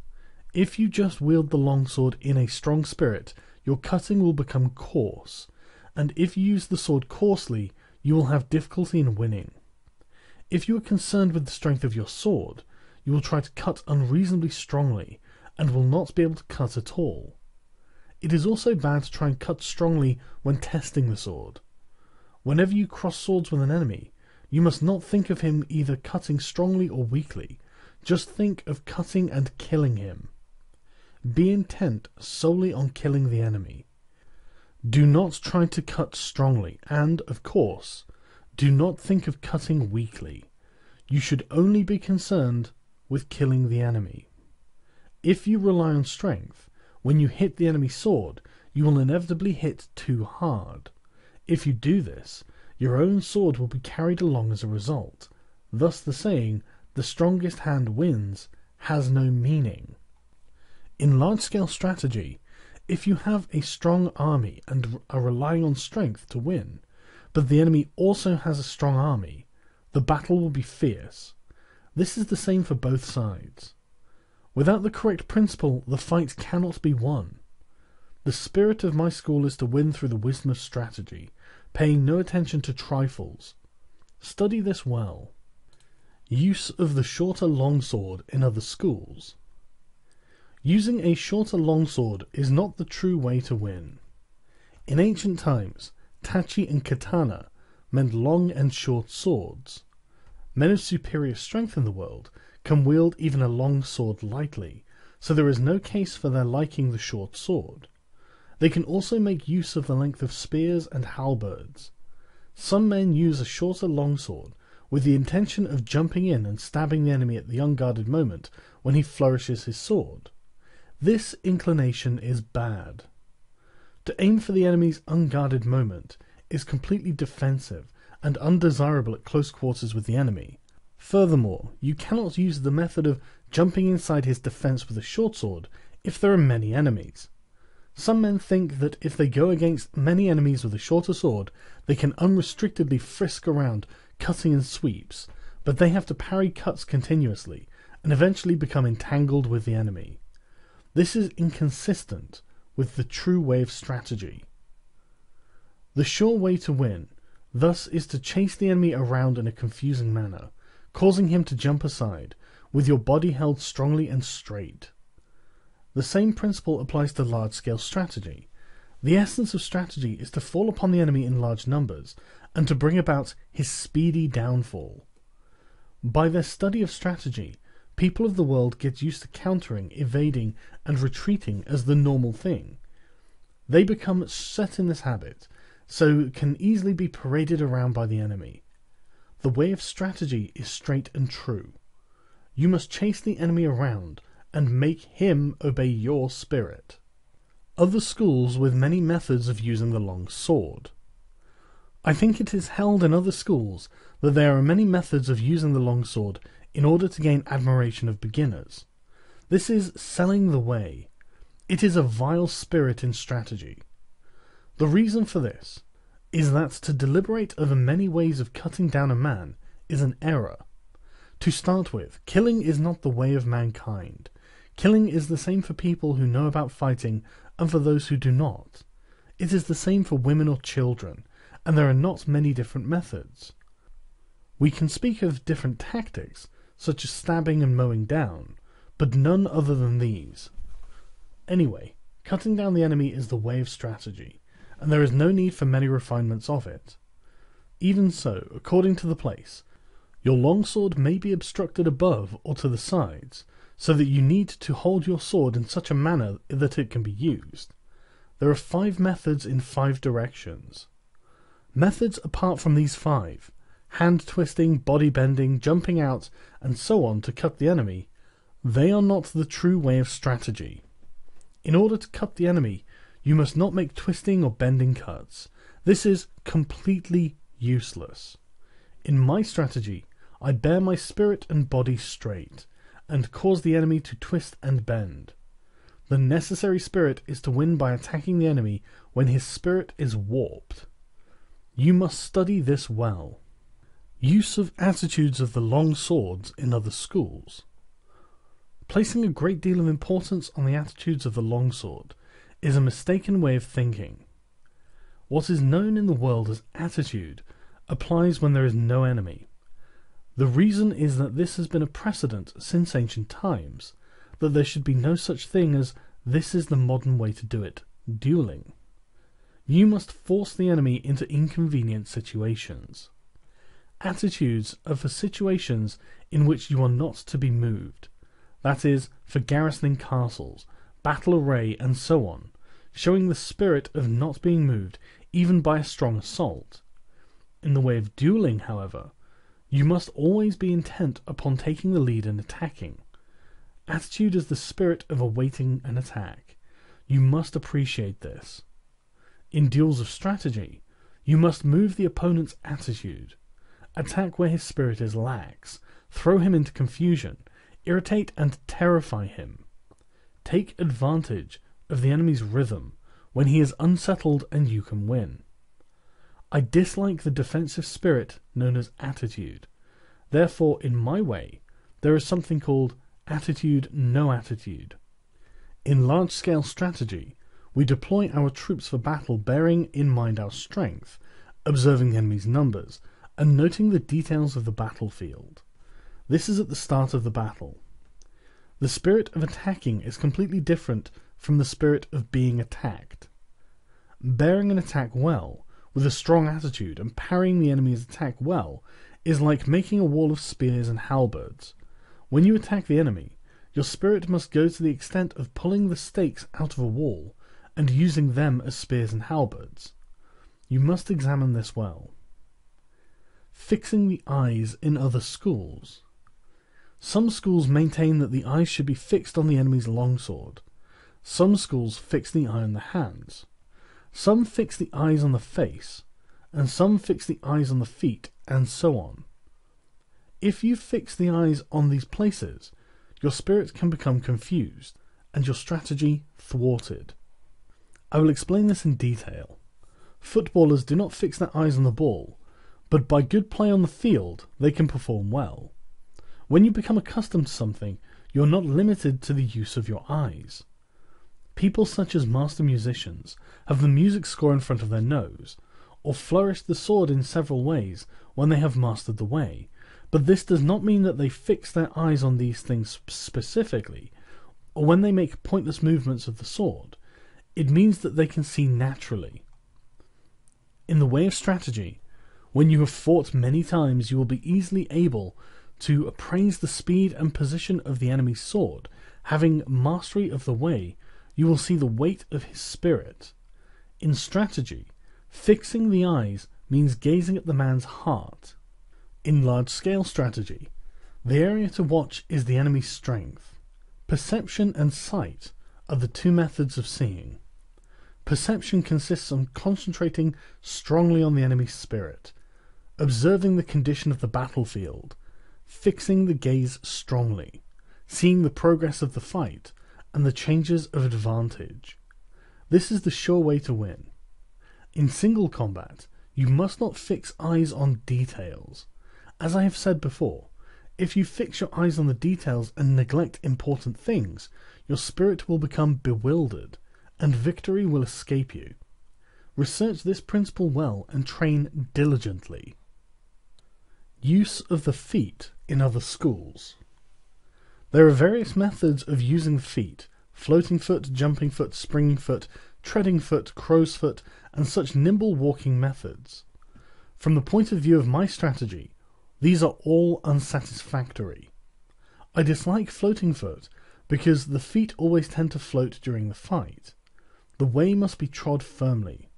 If you just wield the longsword in a strong spirit, your cutting will become coarse, and if you use the sword coarsely, you will have difficulty in winning. If you are concerned with the strength of your sword, you will try to cut unreasonably strongly, and will not be able to cut at all. It is also bad to try and cut strongly when testing the sword. Whenever you cross swords with an enemy, you must not think of him either cutting strongly or weakly, just think of cutting and killing him. Be intent solely on killing the enemy. Do not try to cut strongly, and, of course, do not think of cutting weakly. You should only be concerned with killing the enemy. If you rely on strength, when you hit the enemy's sword, you will inevitably hit too hard. If you do this, your own sword will be carried along as a result. Thus the saying, "the strongest hand wins," has no meaning. In large-scale strategy, if you have a strong army and are relying on strength to win, but the enemy also has a strong army, the battle will be fierce. This is the same for both sides. Without the correct principle, the fight cannot be won. The spirit of my school is to win through the wisdom of strategy, paying no attention to trifles. Study this well. Use of the shorter longsword in other schools. Using a shorter longsword is not the true way to win. In ancient times, tachi and katana meant long and short swords. Men of superior strength in the world can wield even a long sword lightly, so there is no case for their liking the short sword. They can also make use of the length of spears and halberds. Some men use a shorter longsword with the intention of jumping in and stabbing the enemy at the unguarded moment when he flourishes his sword. This inclination is bad. To aim for the enemy's unguarded moment is completely defensive and undesirable at close quarters with the enemy. Furthermore, you cannot use the method of jumping inside his defense with a short sword if there are many enemies. Some men think that if they go against many enemies with a shorter sword, they can unrestrictedly frisk around, cutting in sweeps, but they have to parry cuts continuously, and eventually become entangled with the enemy. This is inconsistent with the true way of strategy. The sure way to win, thus, is to chase the enemy around in a confusing manner, causing him to jump aside, with your body held strongly and straight. The same principle applies to large-scale strategy. The essence of strategy is to fall upon the enemy in large numbers, and to bring about his speedy downfall. By their study of strategy, people of the world get used to countering, evading, and retreating as the normal thing. They become set in this habit, so can easily be paraded around by the enemy. The way of strategy is straight and true. You must chase the enemy around, and make him obey your spirit. Other schools with many methods of using the long sword. I think it is held in other schools that there are many methods of using the long sword in order to gain admiration of beginners. This is selling the way. It is a vile spirit in strategy. The reason for this is that to deliberate over many ways of cutting down a man is an error. To start with, killing is not the way of mankind. Killing is the same for people who know about fighting and for those who do not. It is the same for women or children, and there are not many different methods. We can speak of different tactics, such as stabbing and mowing down, but none other than these. Anyway, cutting down the enemy is the way of strategy, and there is no need for many refinements of it. Even so, according to the place, your longsword may be obstructed above or to the sides, so that you need to hold your sword in such a manner that it can be used. There are 5 methods in 5 directions. Methods apart from these 5, hand twisting, body bending, jumping out, and so on to cut the enemy, they are not the true way of strategy. In order to cut the enemy, you must not make twisting or bending cuts. This is completely useless. In my strategy, I bear my spirit and body straight, and cause the enemy to twist and bend. The necessary spirit is to win by attacking the enemy when his spirit is warped. You must study this well. Use of attitudes of the long swords in other schools. Placing a great deal of importance on the attitudes of the longsword is a mistaken way of thinking. What is known in the world as attitude applies when there is no enemy. The reason is that this has been a precedent since ancient times, that there should be no such thing as this is the modern way to do it, dueling. You must force the enemy into inconvenient situations. Attitudes are for situations in which you are not to be moved, that is, for garrisoning castles, battle array, and so on, showing the spirit of not being moved even by a strong assault. In the way of dueling, however, you must always be intent upon taking the lead and attacking. Attitude is the spirit of awaiting an attack. You must appreciate this. In duels of strategy, you must move the opponent's attitude. Attack where his spirit is lax, throw him into confusion, irritate and terrify him. Take advantage of the enemy's rhythm when he is unsettled and you can win. I dislike the defensive spirit known as attitude. Therefore, in my way, there is something called attitude no attitude. In large-scale strategy, we deploy our troops for battle bearing in mind our strength, observing the enemy's numbers, and noting the details of the battlefield. This is at the start of the battle. The spirit of attacking is completely different from the spirit of being attacked. Bearing an attack well, with a strong attitude, and parrying the enemy's attack well, is like making a wall of spears and halberds. When you attack the enemy, your spirit must go to the extent of pulling the stakes out of a wall and using them as spears and halberds. You must examine this well. Fixing the eyes in other schools. Some schools maintain that the eyes should be fixed on the enemy's longsword. Some schools fix the eye on the hands. Some fix the eyes on the face, and some fix the eyes on the feet, and so on. If you fix the eyes on these places, your spirit can become confused, and your strategy thwarted. I will explain this in detail. Footballers do not fix their eyes on the ball, but by good play on the field, they can perform well. When you become accustomed to something, you are not limited to the use of your eyes. People such as master musicians have the music score in front of their nose, or flourish the sword in several ways when they have mastered the way, but this does not mean that they fix their eyes on these things specifically, or when they make pointless movements of the sword. It means that they can see naturally. In the way of strategy, when you have fought many times, you will be easily able to appraise the speed and position of the enemy's sword. Having mastery of the way, you will see the weight of his spirit. In strategy, fixing the eyes means gazing at the man's heart. In large-scale strategy, the area to watch is the enemy's strength. Perception and sight are the two methods of seeing. Perception consists on concentrating strongly on the enemy's spirit, observing the condition of the battlefield, fixing the gaze strongly, seeing the progress of the fight, and the changes of advantage. This is the sure way to win. In single combat, you must not fix eyes on details. As I have said before, if you fix your eyes on the details and neglect important things, your spirit will become bewildered, and victory will escape you. Research this principle well and train diligently. Use of the feet in other schools. There are various methods of using the feet: floating foot, jumping foot, springing foot, treading foot, crow's foot, and such nimble walking methods. From the point of view of my strategy, these are all unsatisfactory. I dislike floating foot because the feet always tend to float during the fight. The way must be trod firmly.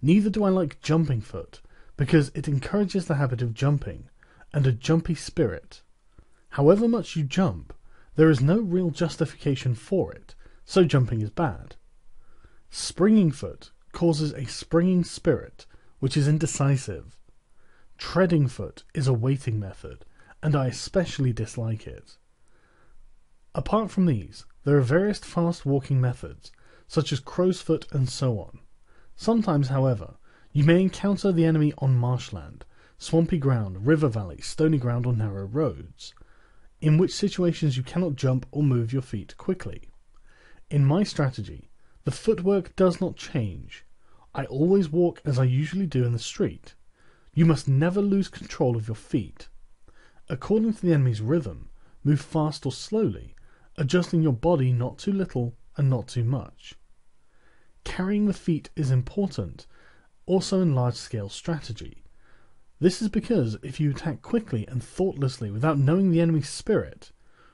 Neither do I like jumping foot because it encourages the habit of jumping and a jumpy spirit. However much you jump, there is no real justification for it, so jumping is bad. Springing foot causes a springing spirit, which is indecisive. Treading foot is a waiting method, and I especially dislike it. Apart from these, there are various fast walking methods, such as crow's foot and so on. Sometimes, however, you may encounter the enemy on marshland, swampy ground, river valley, stony ground, or narrow roads, in which situations you cannot jump or move your feet quickly. In my strategy, the footwork does not change. I always walk as I usually do in the street. You must never lose control of your feet. According to the enemy's rhythm, move fast or slowly, adjusting your body not too little and not too much. Carrying the feet is important, also in large-scale strategy. This is because if you attack quickly and thoughtlessly without knowing the enemy's spirit,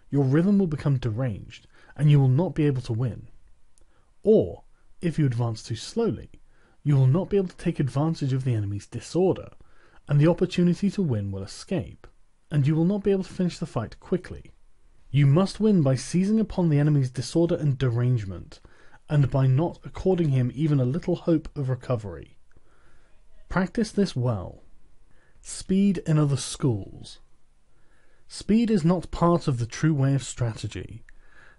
your rhythm will become deranged and you will not be able to win. Or, if you advance too slowly, you will not be able to take advantage of the enemy's disorder, and the opportunity to win will escape, and you will not be able to finish the fight quickly. You must win by seizing upon the enemy's disorder and derangement, and by not according him even a little hope of recovery. Practice this well. Speed in other schools. Speed is not part of the true way of strategy.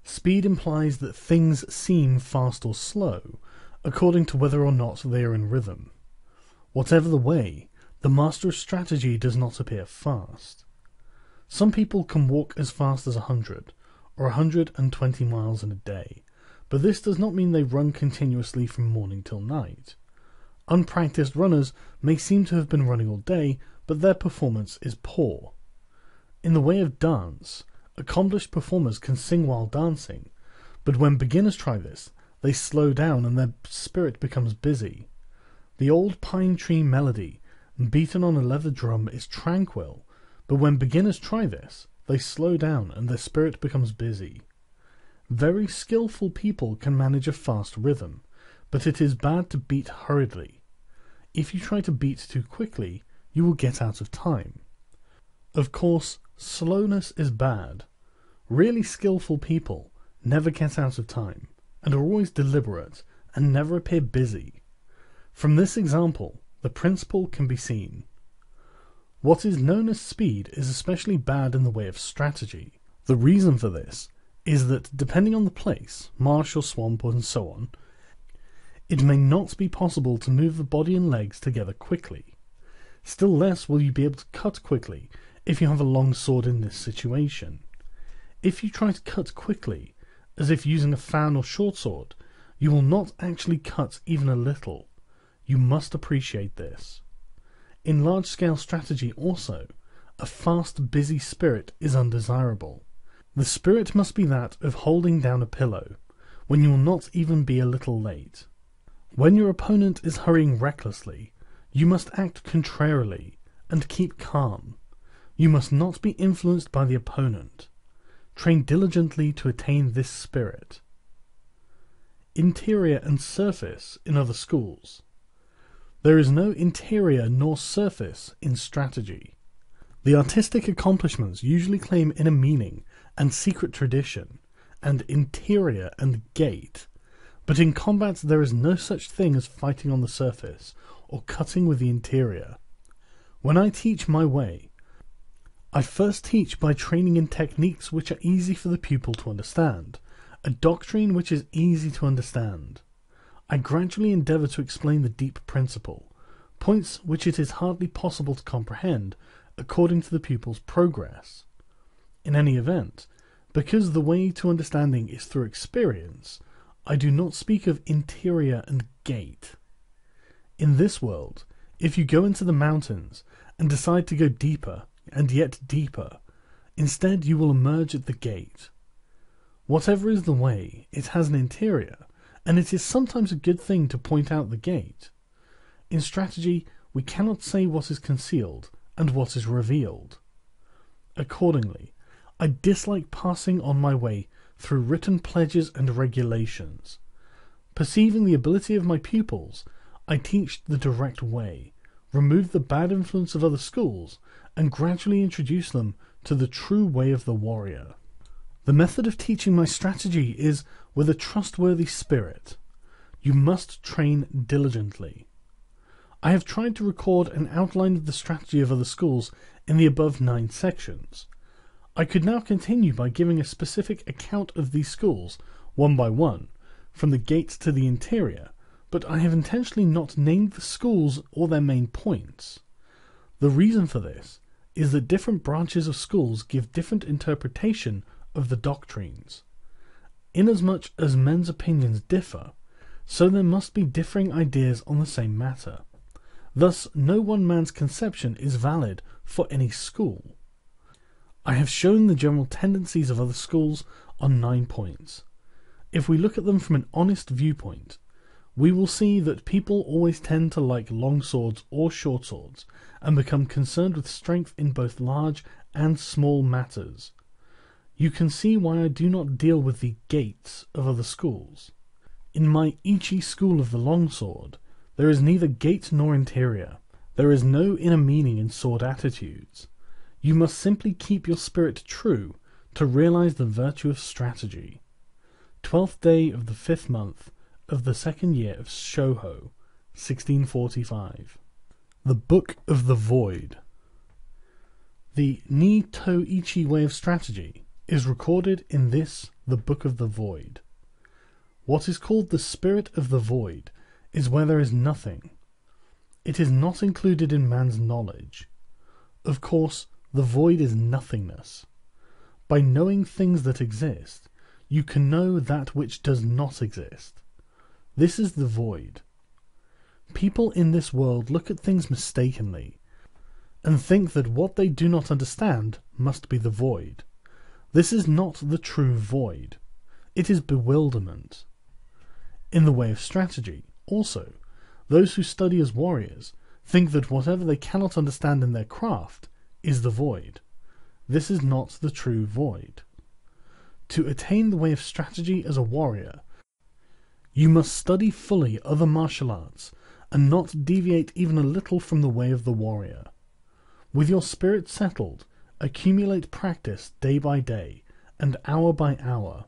Speed implies that things seem fast or slow, according to whether or not they are in rhythm. Whatever the way, the master of strategy does not appear fast. Some people can walk as fast as 100 or 120 miles in a day, but this does not mean they run continuously from morning till night. Unpracticed runners may seem to have been running all day, but their performance is poor. In the way of dance, accomplished performers can sing while dancing, but when beginners try this, they slow down and their spirit becomes busy. The old pine tree melody, beaten on a leather drum, is tranquil, but when beginners try this, they slow down and their spirit becomes busy. Very skillful people can manage a fast rhythm, but it is bad to beat hurriedly. If you try to beat too quickly, you will get out of time. Of course, slowness is bad. Really skillful people never get out of time, and are always deliberate, and never appear busy. From this example, the principle can be seen. What is known as speed is especially bad in the way of strategy. The reason for this is that, depending on the place, marsh or swamp and so on, it may not be possible to move the body and legs together quickly. Still less will you be able to cut quickly if you have a long sword in this situation. If you try to cut quickly, as if using a fan or short sword, you will not actually cut even a little. You must appreciate this. In large-scale strategy also, a fast, busy spirit is undesirable. The spirit must be that of holding down a pillow, when you will not even be a little late. When your opponent is hurrying recklessly, you must act contrarily, and keep calm. You must not be influenced by the opponent. Train diligently to attain this spirit. Interior and surface in other schools. There is no interior nor surface in strategy. The artistic accomplishments usually claim inner meaning and secret tradition, and interior and gait, but in combat there is no such thing as fighting on the surface, or cutting with the interior. When I teach my way, I first teach by training in techniques which are easy for the pupil to understand, a doctrine which is easy to understand. I gradually endeavour to explain the deep principle, points which it is hardly possible to comprehend according to the pupil's progress. In any event, because the way to understanding is through experience, I do not speak of interior and gait. In this world, if you go into the mountains and decide to go deeper and yet deeper, instead you will emerge at the gate. Whatever is the way, it has an interior, and it is sometimes a good thing to point out the gate. In strategy, we cannot say what is concealed and what is revealed. Accordingly, I dislike passing on my way through written pledges and regulations. Perceiving the ability of my pupils, I teach the direct way, remove the bad influence of other schools, and gradually introduce them to the true way of the warrior. The method of teaching my strategy is with a trustworthy spirit. You must train diligently. I have tried to record an outline of the strategy of other schools in the above 9 sections. I could now continue by giving a specific account of these schools, one by one, from the gate to the interior, but I have intentionally not named the schools or their main points. The reason for this is that different branches of schools give different interpretation of the doctrines. Inasmuch as men's opinions differ, so there must be differing ideas on the same matter. Thus, no one man's conception is valid for any school. I have shown the general tendencies of other schools on 9 points. If we look at them from an honest viewpoint, we will see that people always tend to like long swords or short swords, and become concerned with strength in both large and small matters. You can see why I do not deal with the gates of other schools. In my Ichi school of the longsword, there is neither gate nor interior. There is no inner meaning in sword attitudes. You must simply keep your spirit true to realize the virtue of strategy. 12th day of the 5th month of the 2nd year of Shoho, 1645. The Book of the Void. The Ni to Ichi way of strategy is recorded in this, the Book of the Void. What is called the Spirit of the Void is where there is nothing. It is not included in man's knowledge. Of course, the void is nothingness. By knowing things that exist, you can know that which does not exist. This is the void. People in this world look at things mistakenly, and think that what they do not understand must be the void. This is not the true void. It is bewilderment. In the way of strategy, also, those who study as warriors think that whatever they cannot understand in their craft is the void. This is not the true void. To attain the way of strategy as a warrior, you must study fully other martial arts and not deviate even a little from the way of the warrior. With your spirit settled, accumulate practice day by day and hour by hour.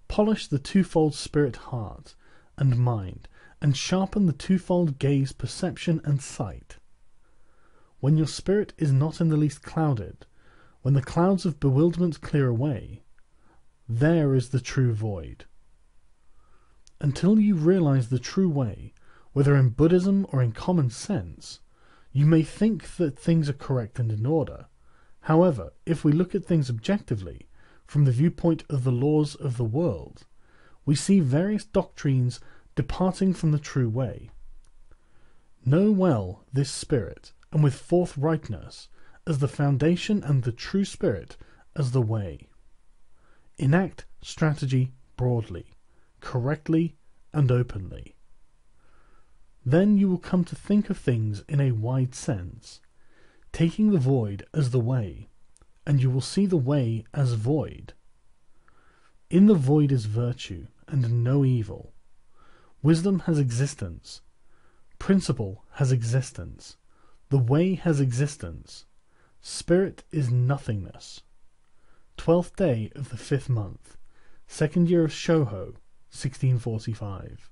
Polish the twofold spirit heart and mind, and sharpen the twofold gaze, perception, and sight. When your spirit is not in the least clouded, when the clouds of bewilderment clear away, there is the true void. Until you realize the true way, whether in Buddhism or in common sense, you may think that things are correct and in order. However, if we look at things objectively, from the viewpoint of the laws of the world, we see various doctrines departing from the true way. Know well this spirit, and with forthrightness, as the foundation, and the true spirit as the way. Enact strategy broadly, correctly, and openly. Then you will come to think of things in a wide sense, taking the void as the way, and you will see the way as void. In the void is virtue, and no evil. Wisdom has existence. Principle has existence. The way has existence. Spirit is nothingness. 12th day of the 5th month, 2nd year of Shoho, 1645.